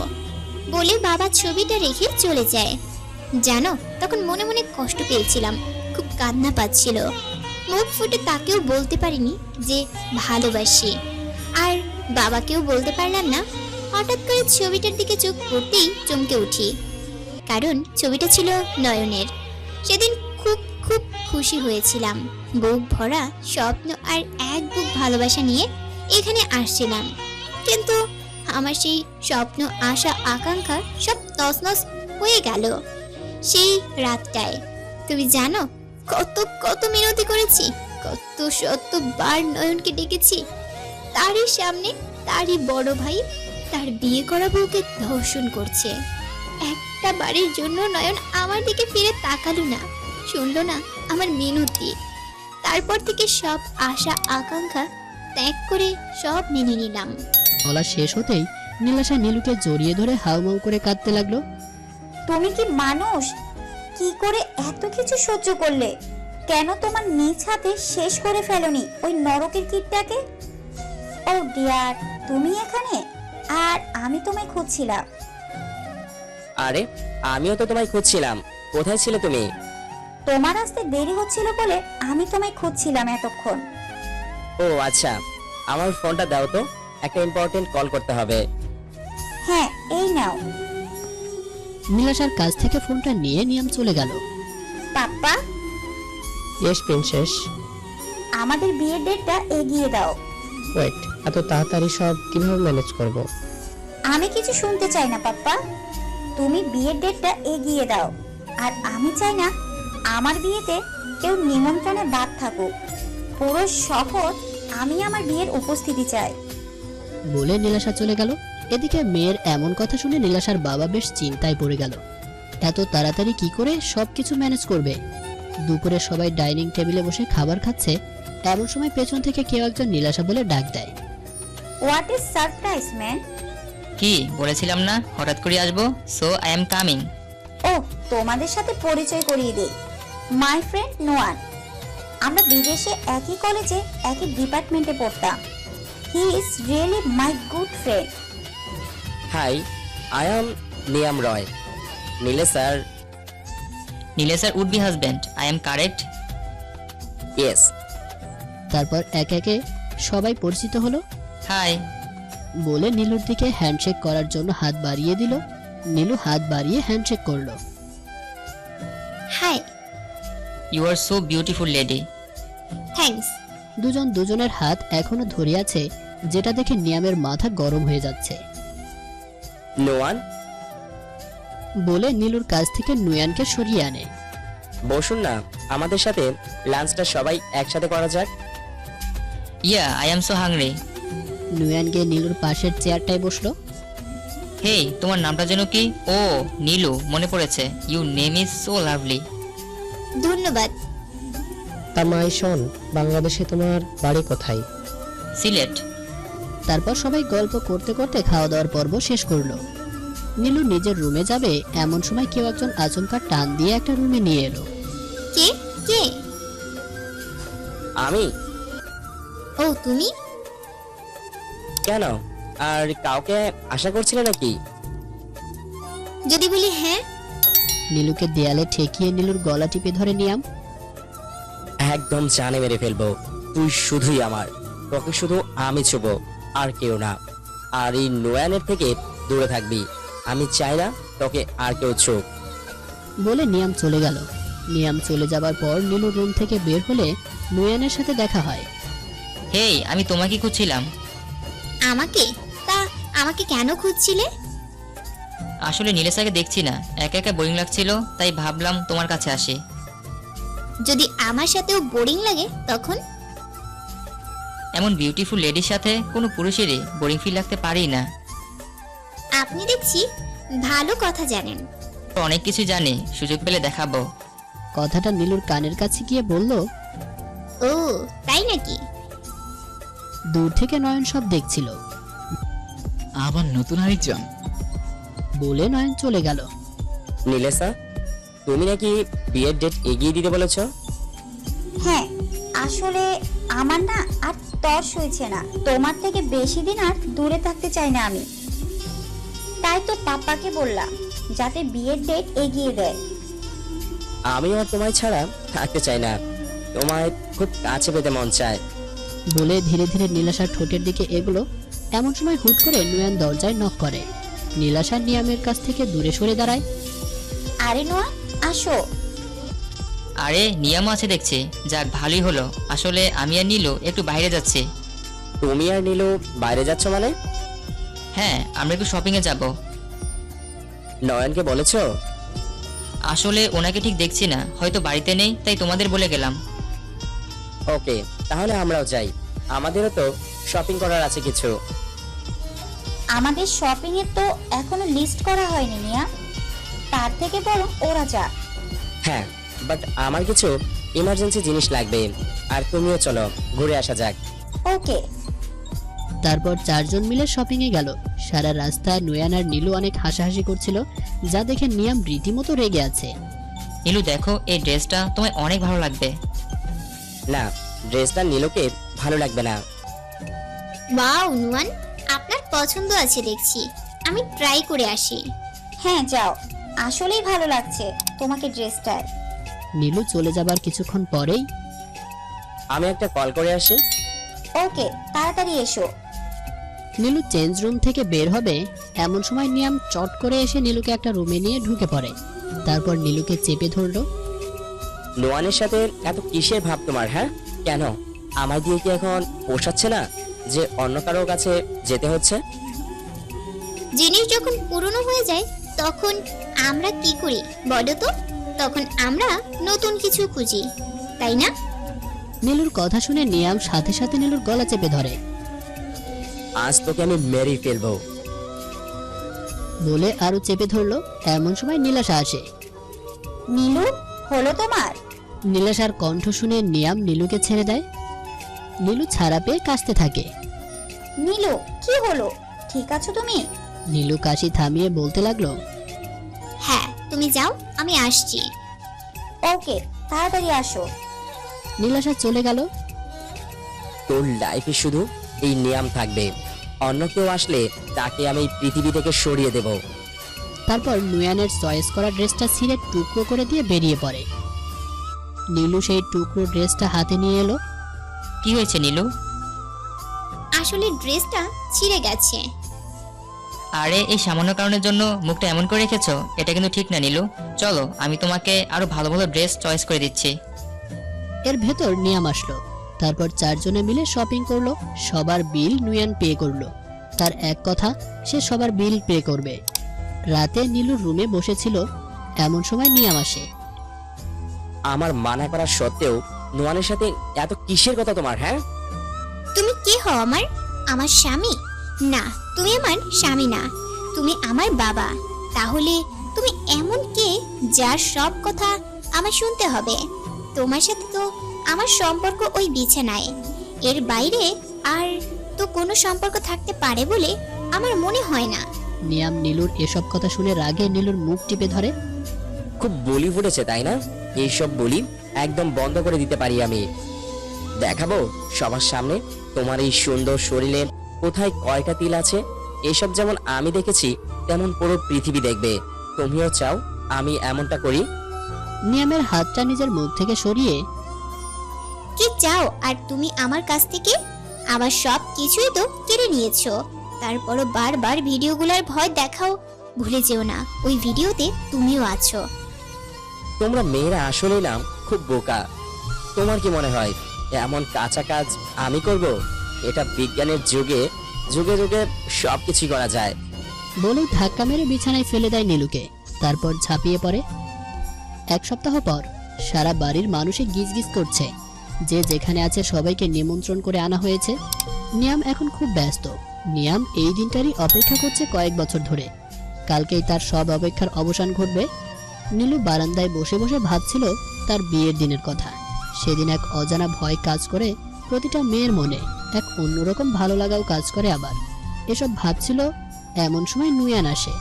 Speaker 1: বলে বাবা ছবিটা রেখে চলে যায়। জানো, তখন মনে মনে কষ্ট পেয়েছিলাম, খুব কান্না পাচ্ছিল। মুখ ফুটে তাকেও বলতে পারিনি যে ভালোবাসি, আর বাবাকেও বলতে পারলাম না। হঠাৎ করে ছবিটার দিকে চোখ পড়তেই চমকে উঠি, কারণ ছবিটা ছিল নয়নের। সেদিন খুব খুব খুশি হয়েছিলাম। বুক ভরা স্বপ্ন আর এক বুক ভালোবাসা নিয়ে এখানে আসছিলাম, কিন্তু আমার সেই স্বপ্ন, আশা, আকাঙ্ক্ষা সব তছনছ হয়ে গেল সেই রাতটায়। তুমি জানো কত কত মিনতি করেছি, কত শতবার নয়নকে ডেকেছি। তারই সামনে তারই বড় ভাই তার বিয়ে করা বউকে ধর্ষণ করছে। একটা বাড়ির জন্য নয়ন আমার দিকে ফিরে তাকালো না, শুনলো না আমার মিনতি। তারপর থেকে সব আশা আকাঙ্ক্ষা ত্যাগ করে সব মেনে নিলাম।
Speaker 2: বলা শেষ হতেই নীলাশা নীলুকে জড়িয়ে ধরে হাউমাউ করে কাঁদতে লাগলো।
Speaker 6: তুমি কি মানুষ? কি করে এত কিছু সহ্য করলে? কেন তোমার নিজ হাতে শেষ করে ফেলোনি ওই নরকের কীটটাকে? ও ডিয়ার, তুমি এখানে? আর আমি তোমায় খুঁজছিলাম।
Speaker 3: আরে আমিও তো তোমায় খুঁজছিলাম, কোথায় ছিলে তুমি?
Speaker 6: তোমার আসতে দেরি হচ্ছিল বলে আমি তোমায় খুঁজছিলাম এতক্ষণ।
Speaker 3: ও আচ্ছা, আমার ফোনটা দাও তো, একটা ইম্পর্টেন্ট কল করতে হবে।
Speaker 6: হ্যাঁ, এই নাও।
Speaker 2: নীলাশার কাছ থেকে ফোনটা নিয়ে নিয়াম চলে গেল।
Speaker 6: পাপ্পা,
Speaker 7: ইয়েস প্রিন্সেস।
Speaker 6: আমাদের বিয়ের ডেটটা এগিয়ে দাও।
Speaker 7: ওয়েট, এত তাড়াতাড়ি সব কিভাবে ম্যানেজ করব?
Speaker 6: আমি কিছু শুনতে চাই না পাপ্পা, তুমি বিয়ের ডেটটা এগিয়ে দাও। আর আমি চাই না আমার বিয়েতে কেউ নিমন্ত্রণে বাদ থাকুক। পুরো শহর আমি আমার বিয়ের উপস্থিতি চাই।
Speaker 2: বলে নীলাশা চলে গেল। এদিকে মেয়ের এমন কথা শুনে নীলাশার বাবা বেশ চিন্তায় পড়ে গেল। এত তাড়াতাড়ি কি করে সবকিছু ম্যানেজ করবে? দুপুরে সবাই ডাইনিং টেবিলে বসে খাবার খাচ্ছে, এমন সময় পেছন থেকে কেউ একজন নীলাশা বলে ডাক দেয়।
Speaker 6: What is surprise man?
Speaker 8: কি বলেছিলাম না হঠাৎ করে আসবো, সো আই এম কামিং।
Speaker 6: ও, তোমাদের সাথে পরিচয় করিয়ে দেই। My friend Noyan. আমরা বিদেশে একই কলেজে একই ডিপার্টমেন্টে পড়তাম। He is really my good friend.
Speaker 3: Hi, I am Niyam Roy. Nile sir.
Speaker 8: Nile sir would be husband, I am correct?
Speaker 3: Yes.
Speaker 2: তারপর একে একে সবাই পরিচিত হলো।
Speaker 8: হাই।
Speaker 2: বলে নীলুর দিকে হ্যান্ডশেক করার জন্য হাত বাড়িয়ে দিল। নীলু হাত বাড়িয়ে হ্যান্ডশেক করলো।
Speaker 1: Hi.
Speaker 8: You are so beautiful lady.
Speaker 1: Thanks.
Speaker 2: দুজন দুজনের হাত এখনো ধরে আছে, যেটা দেখে নিয়ামের মাথা গরম হয়ে যাচ্ছে।
Speaker 3: নোয়ান।
Speaker 2: বলে নীলুর কাছ থেকে নুয়ানকে সরিয়ে আনে।
Speaker 3: বসুন না, আমাদের সাথে লাঞ্চটা সবাই একসাথে করা যাক।
Speaker 8: Yeah, I am so hungry.
Speaker 2: Nuyan গিয়ে নীলুর পাশের চেয়ারটায় বসলো।
Speaker 8: হেই, তোমার নামটা যেন কি? ও নীলু, মনে পড়েছে। You name is so lovely.
Speaker 1: ধন্যবাদ।
Speaker 7: তা মাই শোন, বাংলাদেশে তোমার বাড়ি কোথায়?
Speaker 8: সিলেট।
Speaker 2: তারপর সবাই গল্প করতে করতে খাওয়া দাওয়ার পর্ব শেষ করলো। নীলু নিজের রুমে যাবে এমন সময় কেউ একজন আচমকা টান দিয়ে একটা রুমে নিয়ে এলো।
Speaker 1: কে কে?
Speaker 3: আমি।
Speaker 1: ও তুমি?
Speaker 3: কেন, আর কাউকে আশা করছিলে নাকি?
Speaker 1: যদি বলি হ্যাঁ।
Speaker 2: নীলুকে দেয়ালে ঠেকিয়ে নীলুর গলা টিপে ধরে নিয়াম।
Speaker 3: একদম জানে মেরে ফেলবো। তুই শুধুই আমার, তোকে শুধু আমি ছুব, আর কেউ না। আর এই নোয়ানের থেকে দূরে থাকবি। আমি চাই না তোকে আর কেউ ছুক।
Speaker 2: বলে নিয়াম চলে গেল। নিয়াম চলে যাবার পর নীলু রুম থেকে বের হলে নুয়ানের সাথে দেখা হয়।
Speaker 8: হেই, আমি তোমাকে খুঁজছিলাম।
Speaker 1: আমাকে? তা আমাকে কেন খুঁজছিলে?
Speaker 8: আসলে নীলে স্যারকে দেখছি না, একা একা বোরিং লাগছিল, তাই ভাবলাম তোমার কাছে আসি।
Speaker 1: যদি আমার সাথেও বোরিং লাগে তখন?
Speaker 8: এমন বিউটিফুল লেডির সাথে কোনো পুরুষেরই বোরিং ফিল লাগতে পারেই না।
Speaker 1: আপনি দেখছি ভালো কথা জানেন।
Speaker 8: অনেক কিছু জানি, সুযোগ পেলে দেখাবো।
Speaker 2: কথাটা নীলুর কানের কাছে গিয়ে বলল।
Speaker 1: ও তাই নাকি?
Speaker 2: দূর থেকে নয়ন সব দেখছিল।
Speaker 4: আবার নতুন আরেকজন।
Speaker 2: বলে নয়ন চলে গেল।
Speaker 3: নীলেশা, তুমি নাকি বিয়ের ডেট এগিয়ে দিতে বলেছো?
Speaker 6: হ্যাঁ, আসলে আমার না আর তর সইছে না। তোমার থেকে বেশি দিন আর দূরে থাকতে চাই না আমি। তাই তো পাপাকে বললাম যাতে বিয়ের ডেট এগিয়ে দেয়।
Speaker 3: আমি আর তোমায় ছাড়া থাকতে চাই না, তোমায় খুব কাছে পেতে মন চায়।
Speaker 2: বলে ধীরে ধীরে নীলাশার ঠোঁটের দিকে এগুলো। এমন সময় হুট করে নুয়ান দরজায় নক করে। নীলাশা নিয়ামের কাছ থেকে দূরে সরে দাঁড়ায়।
Speaker 6: আরে নোয়া, আসো।
Speaker 8: আরে নিয়ম আছে দেখছি, যাক ভালোই হলো। আসলে আমি আর নীলু একটু বাইরে যাচ্ছি।
Speaker 3: তুমি আর নীলু বাইরে যাচ্ছ মানে?
Speaker 8: হ্যাঁ, আমরা একটু শপিং এ যাব।
Speaker 3: নয়নকে বলেছো?
Speaker 8: আসলে ওনাকে ঠিক দেখছি না, হয়তো বাড়িতে নেই, তাই তোমাদের বলে গেলাম।
Speaker 3: ওকে, তাহলে আমরাও যাই। আমাদেরও তো শপিং করার আছে কিছু।
Speaker 6: আমাদের শপিং এর তো এখনো লিস্ট করা হয়নি মিয়া। তার থেকে বরং ওরা যাক।
Speaker 3: হ্যাঁ, বাট আমার কিছু ইমার্জেন্সি জিনিস লাগবে। আর তুমিও চলো, ঘুরে আসা যাক।
Speaker 6: ওকে।
Speaker 2: তারপর চারজন মিলে শপিং এ গেল। সারা রাস্তায় নুয়ান আর নীলু অনেক হাসাহাসি করছিল, যা দেখে নিয়াম রীতিমতো রেগে আছে।
Speaker 8: নীলু দেখো, এই ড্রেসটা তোমায় অনেক ভালো লাগবে।
Speaker 3: না, ড্রেসটা নীলুকে ভালো লাগবে না।
Speaker 1: ওয়াও নুয়ান, আপনার পছন্দ আছে দেখছি। আমি ট্রাই করে আসি।
Speaker 6: হ্যাঁ যাও, আসলেই ভালো লাগছে তোমাকে ড্রেসটায়।
Speaker 2: নীলু চলে যাবার কিছুক্ষণ পরেই
Speaker 3: আমি একটা কল করে আসি।
Speaker 6: ওকে, তাড়াতাড়ি এসো।
Speaker 2: নীলু চেঞ্জ রুম থেকে বের হবে এমন সময় নিয়াম চট করে এসে নীলুকে একটা রুমে নিয়ে ঢুকে পড়ে। তারপর নীলুকে চেপে ধরলো।
Speaker 3: নোয়ানের সাথে এত কিসের ভাব তোমার? হ্যাঁ, কেন? আমার দিয়ে কি এখন পোষাচ্ছে না? যে অন্য কারো কাছে যেতে হচ্ছে?
Speaker 1: জিনিস যখন পুরনো হয়ে যায় তখন আমরা কি করি বলো তো? তখন আমরা নতুন কিছু খুঁজি, তাই না?
Speaker 2: নীলুর কথা শুনে নিয়াম সাথে সাথে নীলুর গলা চেপে ধরে।
Speaker 3: আজ তোকে আমি মেরে ফেলবো।
Speaker 2: বলে আরো চেপে ধরলো। এমন সময় নীলাশা আসে।
Speaker 6: নীলু, হলো তোমার?
Speaker 2: নীলাশার কণ্ঠ শুনে নিয়াম নীলুকে ছেড়ে দেয়। নীলু ছাড়া পেয়ে কাশতে থাকে।
Speaker 6: নীলু, কি হলো? ঠিক আছো তুমি?
Speaker 2: নীলু কাশি থামিয়ে বলতে লাগলো,
Speaker 1: হ্যাঁ, তুমি যাও, আমি আসছি।
Speaker 6: ওকে, তাড়াতাড়ি আসো।
Speaker 2: নীলাশা চলে গেল।
Speaker 3: তোর লাইফে শুধু এই নিয়ম থাকবে, অন্য কেউ আসলে তাকে আমি পৃথিবী থেকে সরিয়ে দেব।
Speaker 2: তারপর নুয়ানের চয়েস করা ড্রেসটা ছিঁড়ে টুকরো করে দিয়ে বেরিয়ে পড়ে। নীলু সেই টুকরো ড্রেসটা হাতে নিয়ে এলো।
Speaker 8: কি হয়েছে নীলু?
Speaker 1: আসলে ড্রেসটা ছিঁড়ে গেছে।
Speaker 8: আরে এই সামান্য কারণের জন্য মুখটা এমন করে রেখেছো, এটা কিন্তু ঠিক না নীলু। চলো আমি তোমাকে আরো ভালো ভালো ড্রেস চয়েস করে দিচ্ছি।
Speaker 2: এর ভেতর নিয়াম আসলো। তারপর চারজনে মিলে শপিং করলো। সবার বিল নুয়ান পে করলো। তার এক কথা, সে সবার বিল পে করবে। রাতে নীলুর রুমে বসেছিল, এমন সময় নিয়াম আসে।
Speaker 3: আমার মানা করা সত্ত্বেও নোয়ানের সাথে এত কিসের কথা তোমার? হ্যাঁ,
Speaker 1: তুমি কে হও আমার? আমার স্বামী? না, তুমি আমার স্বামী না, তুমি আমার বাবা। তাহলে তুমি এমন কে যার সব কথা আমার শুনতে হবে? তোমার সাথে তো আমার সম্পর্ক ওই বিছানায়, এর বাইরে আর তো কোনো সম্পর্ক থাকতে পারে বলে আমার মনে হয় না।
Speaker 2: নিয়াম নীলুর এসব কথা শুনে রাগে নীলুর মুখ টিপে ধরে।
Speaker 3: খুব বলি ফুটেছে তাই না? এইসব বলি একদম বন্ধ করে দিতে পারি আমি। দেখাবো সবার সামনে তোমার এই সুন্দর শরীরে কোথায় কয়টা তিল আছে। এসব যেমন আমি দেখেছি তেমন পুরো পৃথিবী দেখবে। তুমিও চাও আমি এমনটা করি?
Speaker 2: নিয়ামের হাতটা নিজের মুখ থেকে সরিয়ে,
Speaker 1: কি চাও আর তুমি আমার কাছ থেকে? আমার সব কিছুই তো কেড়ে নিয়েছো। তারপরও বারবার ভিডিওগুলোর ভয় দেখাও। ভুলে যেও না ওই ভিডিওতে তুমিও আছো।
Speaker 3: তোমরা মেয়েরা আসলে না খুব বোকা। তোমার কি মনে হয় এমন কাঁচা কাজ আমি করব? এটা বিজ্ঞানের যুগে যুগে যুগে সবকিছু করা যায়।
Speaker 2: বলেই ধাক্কা মেরে বিছানায় ফেলে দেয় নীলুকে। তারপর ঝাঁপিয়ে পড়ে। এক সপ্তাহ পর সারা বাড়ির মানুষে গিজগিজ করছে যে যেখানে আছে সবাইকে নিমন্ত্রণ করে আনা হয়েছে। নিয়াম এখন খুব ব্যস্ত। নিয়াম এই দিনটারই অপেক্ষা করছে কয়েক বছর ধরে। কালকেই তার সব অপেক্ষার অবসান ঘটবে। নীলু বারান্দায় বসে বসে ভাবছিল তার বিয়ের দিনের কথা। সেদিন এক অজানা ভয় কাজ করে প্রতিটা মেয়ের মনে, এক অন্যরকম ভালো লাগাও কাজ করে আবার। এসব ভাবছিল, এমন সময় নুয়ান আসে।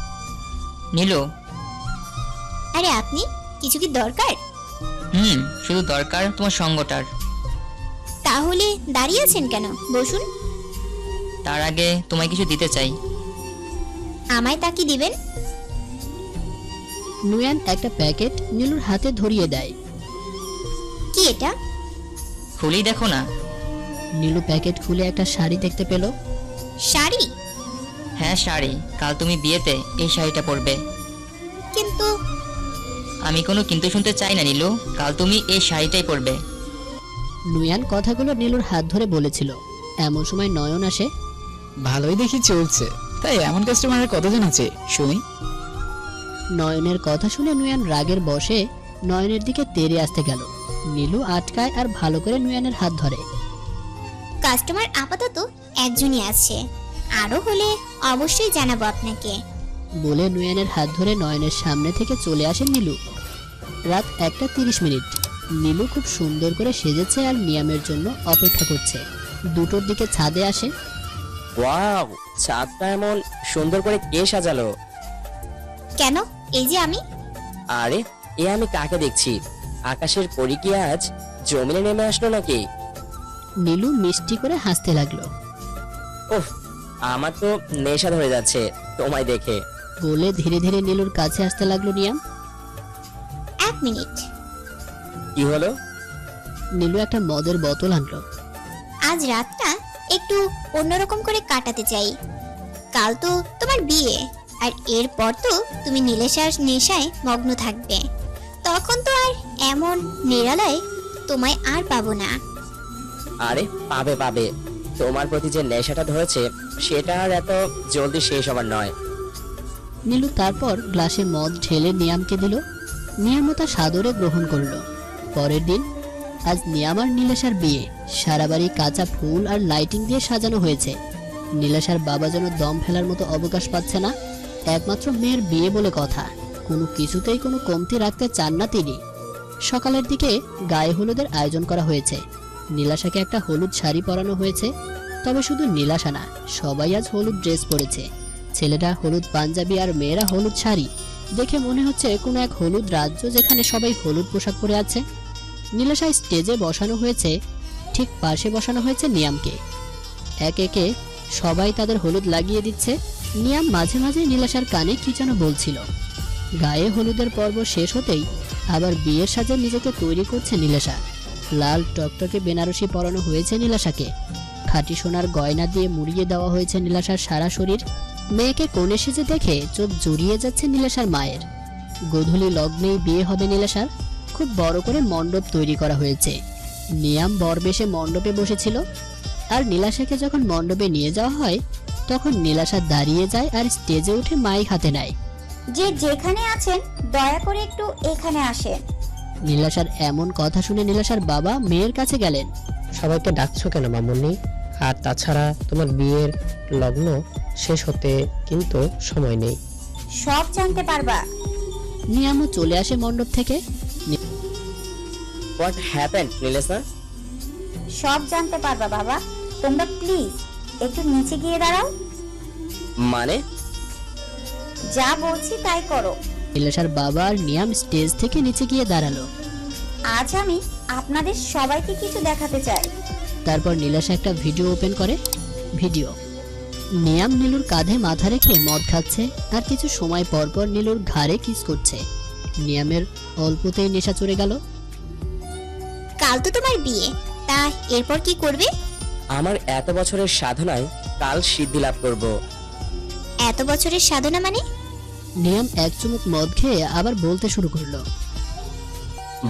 Speaker 8: নীলু,
Speaker 1: আরে আপনি, কিছু কি দরকার?
Speaker 8: শুধু দরকার তোমার সঙ্গটার।
Speaker 1: তাহলে দাঁড়িয়ে আছেন কেন? বসুন।
Speaker 8: তার আগে তোমায় কিছু দিতে চাই।
Speaker 1: আমায় তা কি দিবেন?
Speaker 2: নুয়ান একটা প্যাকেট নীলুর হাতে ধরিয়ে দেয়।
Speaker 1: কি এটা?
Speaker 8: খুলেই দেখো না।
Speaker 2: নীলু প্যাকেট খুলে একটা শাড়ি দেখতে পেল।
Speaker 1: শাড়ি?
Speaker 8: হ্যাঁ শাড়ি, কাল তুমি বিয়েতে এই শাড়িটা পরবে।
Speaker 1: কিন্তু
Speaker 8: আমি কোনো কিন্তু শুনতে চাই না নীলু, কাল তুমি এই শাড়িটাই পরবে।
Speaker 2: নুয়ান কথাগুলো নীলুর হাত ধরে বলেছিল। এমন সময় নয়ন আসে।
Speaker 4: ভালোই দেখি চলছে, তাই এমন কাস্টমার কতজন আছে শুনি?
Speaker 2: নয়নের কথা শুনে নুয়ান রাগের বশে নয়নের দিকে তেড়ে আসতে গেল। নীলু আটকায় আর ভালো করে নুয়ানের হাত ধরে।
Speaker 1: কাস্টমার আপাতত একজনই আছে, আরো হলে অবশ্যই জানাবো আপনাকে।
Speaker 2: বলে নুয়ানের হাত ধরে নয়নের সামনে থেকে চলে আসে নীলু। রাত 1:30। নীলু খুব সুন্দর করে সেজেছে আর নিয়ামের জন্য অপেক্ষা করছে। 2টোর দিকে ছাদে আসে।
Speaker 3: ওয়াও, ছাদটা এমন সুন্দর করে কে সাজালো?
Speaker 1: কেন, এই যে আমি।
Speaker 3: আরে এ আমি কাকে দেখছি? আকাশের পরী কি আজ জমিনে নেমে আসলো নাকি?
Speaker 2: নীলু মিষ্টি করে হাসতে লাগলো।
Speaker 3: ওহ, আমার তো নেশা ধরে যাচ্ছে তোমায় দেখে।
Speaker 2: বলে ধীরে ধীরে নীলুর কাছে আসতে লাগলো নিয়াম।
Speaker 1: 1 মিনিট।
Speaker 3: কি হলো?
Speaker 2: নীলু একটা মদের বোতল আনলো।
Speaker 1: আজ রাতটা একটু অন্যরকম করে কাটাতে চাই। কাল তো তোমার বিয়ে, আর এরপর তো তুমি নীলেশার নেশায় মগ্ন থাকবে। তখন তো আর এমন নিরালায় তোমায় আর পাবো না।
Speaker 3: আরে পাবে পাবে, তোমার প্রতি যে নেশাটা ধরেছে সেটা আর এত জলদি শেষ হবার নয়।
Speaker 2: নীলু তারপর গ্লাসে মদ ঢেলে নিয়ামকে দিল। নিয়ামও তা সাদরে গ্রহণ করলো। পরের দিন আজ নিয়াম আর নীলেশার বিয়ে। সারা বাড়ি কাঁচা ফুল আর লাইটিং দিয়ে সাজানো হয়েছে। নীলেশার বাবা যেন দম ফেলার মতো অবকাশ পাচ্ছে না। একমাত্র মেয়ের বিয়ে বলে কথা, কোনো কিছুতেই কোনো কমতি রাখতে চান না তিনি। সকালের দিকে গায়ে হলুদের আয়োজন করা হয়েছে। নীলাশাকে একটা হলুদ শাড়ি পরানো হয়েছে। তবে শুধু নীলাশা না, সবাই আজ হলুদ ড্রেস পরেছে। ছেলেরা হলুদ পাঞ্জাবি আর মেয়েরা হলুদ শাড়ি। দেখে মনে হচ্ছে কোনো এক হলুদ রাজ্য যেখানে সবাই হলুদ পোশাক পরে আছে। নীলাশা স্টেজে বসানো হয়েছে, ঠিক পাশে বসানো হয়েছে নিয়ামকে। একে একে সবাই তাদের হলুদ লাগিয়ে দিচ্ছে। নিয়াম মাঝে মাঝে নীলাশার কানে কি যেন বলছিল। গায়ে হলুদের পর্ব শেষ হতেই আবার বিয়ের সাজে নিজেকে তৈরি করছে নীলাশা। লাল টকটকে বেনারসি পরানো হয়েছে নীলাশাকে। খাঁটি সোনার গয়না দিয়ে মুড়িয়ে দেওয়া হয়েছে নীলাশার সারা শরীর। মেয়েকে কোণে সেজে দেখে চোখ জুড়িয়ে যাচ্ছে নীলাশার মায়ের। গোধূলি লগ্নেই বিয়ে হবে নীলাশার। খুব বড় করে মণ্ডপ তৈরি করা হয়েছে। নিয়াম বরবেশে মণ্ডপে বসেছিল। আর নীলাশাকে যখন মণ্ডপে নিয়ে যাওয়া হয় তখন নীলাশা দাঁড়িয়ে যায় আর স্টেজে উঠে মাইক হাতে নেয়।
Speaker 6: যে যেখানে আছেন দয়া করে একটু এখানে আসেন।
Speaker 2: নীলাশার এমন কথা শুনে নীলাশার বাবা মেয়ের কাছে গেলেন।
Speaker 7: সবাইকে ডাকছো কেন মামুনি? আর তাছাড়া তোমার বিয়ের লগ্ন শেষ হতে কিন্তু সময় নেই।
Speaker 6: সব জানতে পারবা।
Speaker 2: নিয়ামও চলে আসে মণ্ডপ থেকে।
Speaker 3: What happened Nilesha?
Speaker 6: সব জানতে পারবা বাবা। তোমরা প্লিজ একটু নিচে গিয়ে দাঁড়াও।
Speaker 3: মানে?
Speaker 6: যা বলছি তাই করো।
Speaker 2: নীলাশার বাবা আর নিয়াম স্টেজ থেকে নিচে গিয়ে দাঁড়ালো।
Speaker 6: আজ আমি আপনাদের সবাইকে কিছু দেখাতে চাই।
Speaker 2: তারপর নীলাশা একটা ভিডিও ওপেন করে। ভিডিও নিয়াম নীলুর কাঁধে মাথা রেখে মদ খাচ্ছে আর কিছু সময় পর পর নীলুর ঘাড়ে কিস করছে। নিয়ামের অল্পতেই নেশা চড়ে গেল।
Speaker 1: কাল তো তোমার বিয়ে, তা এরপর কি করবে?
Speaker 3: আমার এত বছরের সাধনায় কাল সিদ্ধি লাভ করব।
Speaker 1: এত বছরের সাধনা মানে?
Speaker 2: নিয়াম এক চুমুক মদ খেয়ে আবার বলতে শুরু করলো।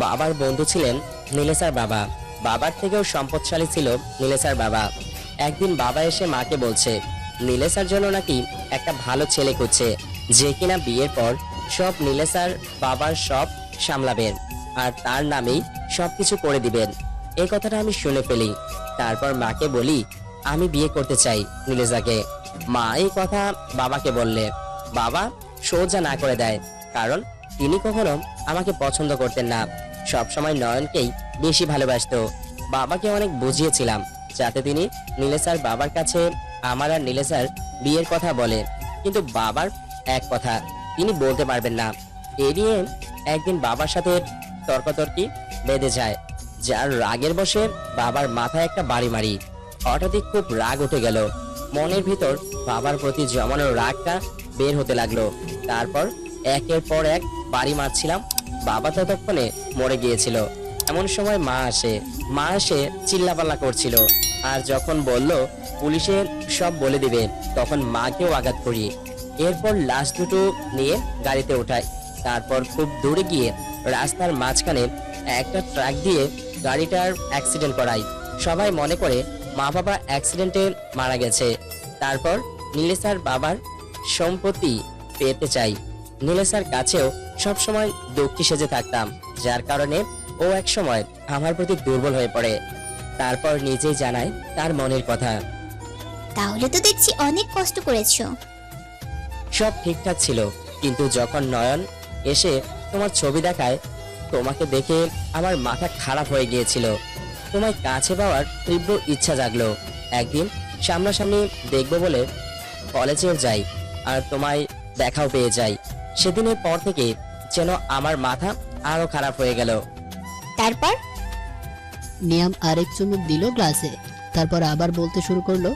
Speaker 3: বাবার বন্ধু ছিলেন নীলেশার বাবা। বাবার থেকেও সম্পদশালী ছিল নীলেশার বাবা। একদিন বাবা এসে মাকে বলছে নীলেশার জন্য নাকি একটা ভালো ছেলে খুঁজছে, যে কিনা বিয়ের পর সব নীলেশার বাবার সব সামলাবেন আর তার নামেই সবকিছু করে দিবেন। এই কথাটা আমি শুনে ফেলি। তারপর মাকে বলি আমি বিয়ে করতে চাই নীলেশাকে। মা এই কথা বাবাকে বললে বাবা সোজা না করে দেয়, কারণ তিনি কখনো আমাকে পছন্দ করতেন না। সবসময় নয়নকেই বেশি ভালোবাসতো। বাবাকে অনেক বুঝিয়েছিলাম যাতে তিনি নীলেশার বাবার কাছে আমার আর নীলেশার বিয়ের কথা বলে, কিন্তু বাবার এক কথা তিনি বলতে পারবেন না। এই নিয়ে একদিন বাবার সাথে তর্কাতর্কি বেঁধে যায়, যার রাগের বসে বাবার মাথায় একটা বাড়ি মারি। হঠাৎই খুব রাগ উঠে গেল। মনের ভিতর বাবার প্রতি জমানো রাগটা বের হতে লাগলো। তারপর একের পর এক বাড়ি মারছিলাম। বাবা ততক্ষণে মরে গিয়েছিল। এমন সময় মা এসে চিল্লাপাল্লা করছিল। আর যখন বলল পুলিশে সব বলে দিবে, তখন মাকেও আঘাত করি। এরপর লাশ দুটো নিয়ে গাড়িতে ওঠাই। তারপর খুব দূরে গিয়ে রাস্তার মাঝখানে একটা ট্রাক দিয়ে গাড়িটার অ্যাক্সিডেন্ট করাই। সবাই মনে করে মা বাবা অ্যাক্সিডেন্টে মারা গেছে। তারপর নীলেশার বাবার সম্পত্তি পেতে চাই। নীলেশার কাছেও সবসময় দুঃখী সেজে থাকতাম, যার কারণে ও এক সময় আমার প্রতি দুর্বল হয়ে পড়ে। তারপর নিজেই জানায় তার মনের কথা।
Speaker 1: তাহলে তো দেখছি অনেক কষ্ট করেছো।
Speaker 3: সব ঠিকঠাক ছিল, কিন্তু যখন নয়ন এসে তোমার ছবি দেখায়, তোমাকে দেখে আমার মাথা খারাপ হয়ে গিয়েছিল। তোমায় কাছে পাওয়ার তীব্র ইচ্ছা জাগলো। একদিন সামনাসামনি দেখবো বলে কলেজেও যাই আর তোমায় দেখাও পেয়ে যাই। সেদিনের পর থেকে যেন আমার মাথা আরো খারাপ হয়ে গেল।
Speaker 1: তারপর
Speaker 2: নিয়াম আরেক চুমুক দিল গ্লাসে। তারপর আবার বলতে শুরু করলো।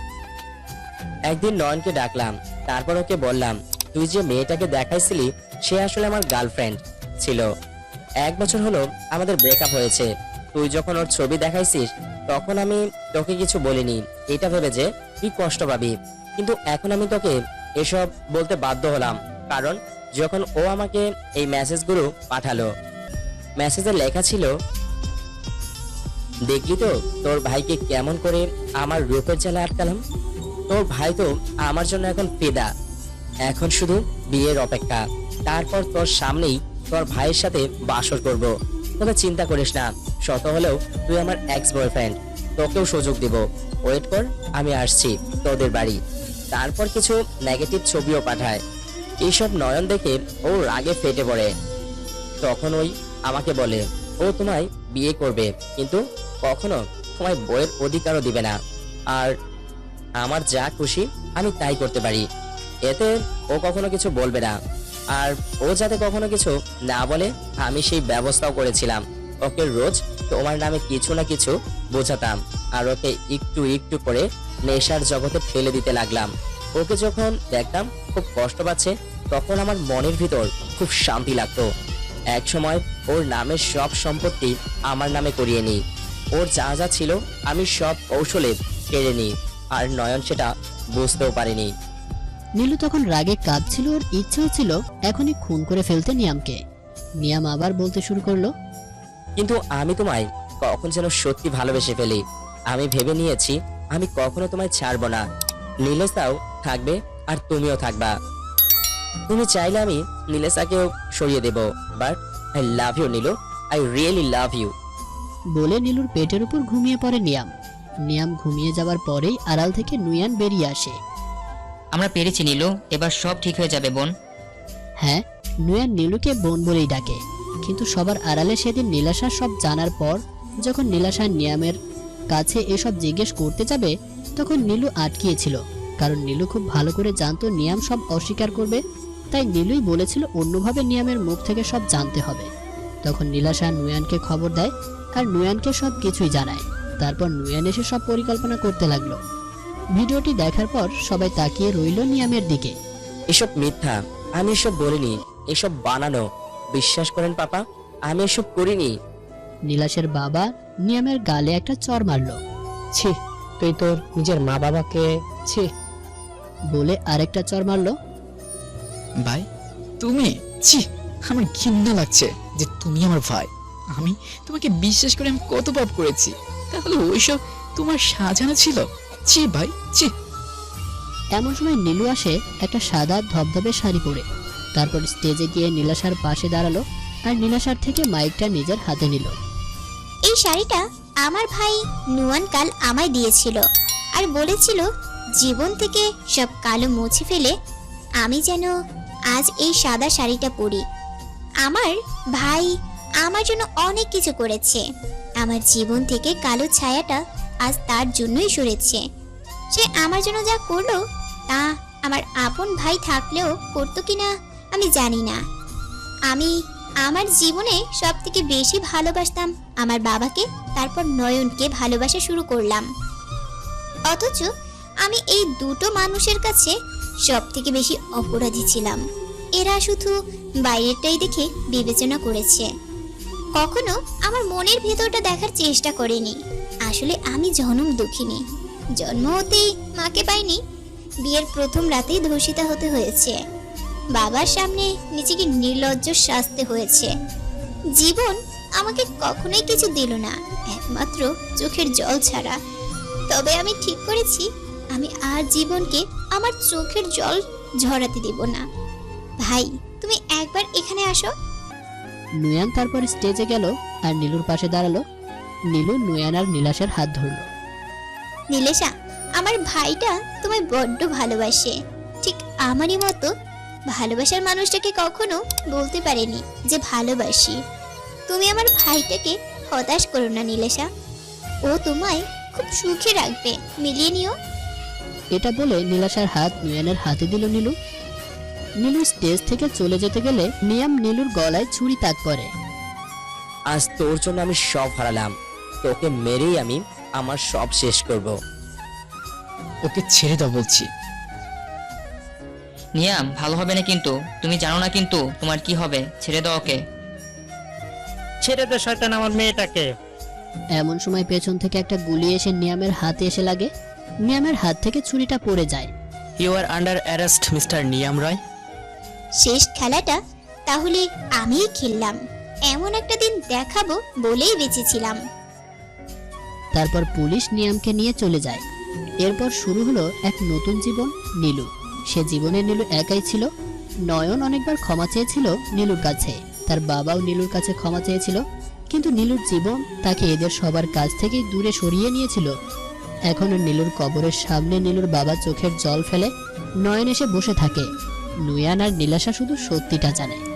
Speaker 3: একদিন নয়নকে ডাকলাম। তারপর ওকে বললাম তুই যে মেয়েটাকে দেখাইছিলি সে আসলে আমার গার্লফ্রেন্ড ছিল। 1 বছর হলো আমাদের ব্রেকআপ হয়েছে। তুই যখন ওর ছবি দেখাইছিস তখন আমি তোকে কিছু বলিনি, এটা ভেবে যে তুই কষ্ট পাবি। কিন্তু এখন আমি তোকে এসব বলতে বাধ্য হলাম, কারণ যখন ও আমাকে এই মেসেজগুলো পাঠালো, মেসেজে লেখা ছিল দেখলি তো তোর ভাইকে কেমন করে আমার রূপের জালে আটকালাম। তোর ভাই তো আমার জন্য এখন ফিদা। এখন শুধু বিয়ের অপেক্ষা, তারপর তোর সামনেই তোর ভাইয়ের সাথে বাসর করব। তবে চিন্তা করিস না, শত হলেও তুই আমার এক্স বয়ফ্রেন্ড, তোকেও সুযোগ দিব। ওয়েট কর, আমি আসছি তোদের বাড়ি। তারপর কিছু নেগেটিভ ছবিও পাঠায়। এইসব নয়ন দেখে ও রাগে ফেটে পড়ে। তখন ওই আমাকে বলে ও তোমায় বিয়ে করবে, কিন্তু কখনো তোমায় বইয়ের অধিকারও দিবে না, আর আমার যা খুশি আমি তাই করতে পারি। এতে ও কখনো কিছু বলবে না, আর ও যাতে কখনো কিছু না বলে আমি সেই ব্যবস্থাও করেছিলাম। ওকে রোজ তোমার নামে কিছু না কিছু বোঝাতাম, আর ওকে একটু একটু করে নেশার জগতে ঠেলে দিতে লাগলাম। ওকে যখন দেখতাম খুব কষ্ট পাচ্ছে, তখন আমার মনের ভিতর খুব শান্তি লাগতো। এক সময় ওর নামের সব সম্পত্তি আমার নামে করিয়ে নিই। ওর যা যা ছিল আমি সব কৌশলে কেড়ে নিই, আর নয়ন সেটা বুঝতেও পারেনি।
Speaker 2: নীলু তখন রাগে কাঁদছিল। ওর ইচ্ছে হচ্ছিল এখনই খুন করে ফেলতে নিয়ামকে। নিয়াম আবার বলতে শুরু করলো,
Speaker 3: কিন্তু আমি তোমায় কখন যেন সত্যি ভালোবেসে ফেলি। আমি ভেবে নিয়েছি আমি কখনো তোমায় ছাড়বো না। নীলেশাও থাকবে আর তুমিও থাকবা। তুমি চাইলে আমি নীলেশাকেও সরিয়ে দেব, but I love you Nilu, I really love you.
Speaker 2: বলে নীলুর পেটের উপর ঘুমিয়ে পড়ে নিয়াম। নিয়াম ঘুমিয়ে যাওয়ার পরেই আড়াল থেকে নুয়ান বেরিয়ে আসে।
Speaker 8: আমরা পেরেছি নীলু, এবার সব ঠিক হয়ে যাবে বোন।
Speaker 2: হ্যাঁ, নুয়ান নীলুকে বোন বলেই ডাকে। কিন্তু সবার আড়ালে সেদিন নীলাশা সব জানার পর যখন নীলাশা নিয়ামের কাছে এসব জিজ্ঞেস করতে যাবে, তখন নীলু আটকিয়েছিল। কারণ নীলু খুব ভালো করে জানতো নিয়াম সব অস্বীকার করবে, তাই নীলুই বলেছিল অন্যভাবে নিয়ামের মুখ থেকে সব জানতে হবে। তখন নীলাশা নুয়ানকে খবর দেয় আর নুয়ানকে সব কিছুই জানায়। তারপর নুয়ান এসে সব পরিকল্পনা করতে লাগলো। ভিডিওটি দেখার পর সবাই তাকিয়ে রইল নিয়ামের দিকে।
Speaker 3: এসব মিথ্যা, আমি এসব বলিনি, এসব বানানো। বিশ্বাস করেন পাপা, আমি এসব করিনি।
Speaker 2: নীলাশের বাবা নিয়ামের গালে একটা চর মারলো।
Speaker 7: ছি, তুই তোর নিজের মা বাবাকে ছি।
Speaker 2: বলে আরেকটা চর মারলো।
Speaker 4: ভাই তুমি, ছি, আমার ঘৃণা লাগছে যে তুমি আমার ভাই। আমি তোমাকে বিশ্বাস করে আমি কত পাপ করেছি, তাহলে ওইসব তোমার সাজানো ছিল? ছি ভাই, ছি।
Speaker 2: এমন সময় নীলু আসে একটা সাদা ধবধবে শাড়ি পরে। তারপর স্টেজে গিয়ে নীলাশার পাশে দাঁড়ালো আর নীলাশার থেকে মাইকটা নিজের হাতে নিল।
Speaker 1: এই শাড়িটা আমার ভাই নুয়ান কাল আমায় দিয়েছিল, আর বলেছিল জীবন থেকে সব কালো মুছে ফেলে আমি যেন আজ এই সাদা শাড়িটা পরি। আমার ভাই আমার জন্য অনেক কিছু করেছে। আমার জীবন থেকে কালো ছায়াটা আজ তার জন্যই সরেছে। সে আমার জন্য যা করলো তা আমার আপন ভাই থাকলেও করতো কিনা আমি জানি না। আমি আমার জীবনে সব থেকে বেশি ভালোবাসতাম আমার বাবাকে, তারপর নয়নকে ভালোবাসা শুরু করলাম। অথচ আমি এই দুটো মানুষের কাছে সব থেকে বেশি অপরাধী ছিলাম। এরা শুধু বাইরেটাই দেখে বিবেচনা করেছে, কখনো আমার মনের ভেতরটা দেখার চেষ্টা করেনি। আসলে আমি জনম দুঃখিনী। জন্ম হতেই মাকে পাইনি, বিয়ের প্রথম রাতেই ধর্ষিতা হতে হয়েছে, বাবার সামনে নিজেকে নির্লজ্জ শাস্তে হয়েছে। জীবন আমাকে কখনোই কিছু দিল না, একমাত্র চোখের জল ছাড়া। তবে আমি ঠিক করেছি আমি আর জীবনকে আমার চোখের জল ঝরাতে দেব না। ভাই, তুমি একবার এখানে আসো।
Speaker 2: নুয়ান তারপর স্টেজে গেল আর নীলুর পাশে দাঁড়ালো। নীলু নুয়ান আর নীলাশের হাত ধরলো।
Speaker 1: নীলেশা, আমার ভাইটা তোমায় বড্ড ভালোবাসে, ঠিক আমারই মতো। ভালোবাসার মানুষটাকে কখনো বলতে পারেনি যে ভালোবাসি। তুমি আমার ভাইটাকে হতাশ করো না নীলেশা, ও তোমায় খুব সুখে রাখবে, মিলিয়ে নিও।
Speaker 2: এটা বলে নীলাশার হাত নুয়ানের হাতে দিল নীলু। নীলু স্টেজ থেকে চলে যেতে গেলে নিয়াম নীলুর গলায় ছুরি তাক করে।
Speaker 3: আজ তোর জন্য আমি সব হারালাম, তোকে মেরেই আমি আমার সব শেষ করব।
Speaker 4: ওকে ছেড়ে দাও বলছি।
Speaker 8: নিয়াম, ভালো হবে না কিন্তু, তুমি জানো না কিন্তু তোমার কি হবে। ছেড়ে দাও ওকে।
Speaker 5: ছেড়ে দে শয়তান আমার মেয়েটাকে।
Speaker 2: এমন সময় পেছন থেকে একটা গুলি এসে নিয়ামের হাতে এসে লাগে। নিয়ামের হাত থেকে ছুরিটা পড়ে যায়।
Speaker 9: You are under arrest mister Niyam Roy.
Speaker 1: শেষ খেলাটা তাহলে আমিই খেললাম। এমন একটা দিন দেখাবো বলেই বেঁচেছিলাম।
Speaker 2: তারপর পুলিশ নিয়ামকে নিয়ে চলে যায়। এরপর শুরু হলো এক নতুন জীবন, নীলু। সে জীবনে নীলু একাই ছিল। নয়ন অনেকবার ক্ষমা চেয়েছিল নীলুর কাছে, তার বাবাও নীলুর কাছে ক্ষমা চেয়েছিল, কিন্তু নীলুর জীবন তাকে এদের সবার কাছ থেকেই দূরে সরিয়ে নিয়েছিল। এখনো নীলুর কবরের সামনে নীলুর বাবা চোখের জল ফেলে নয়ন এসে বসে থাকে। নুয়ান আর নীলাশা শুধু সত্যিটা জানে।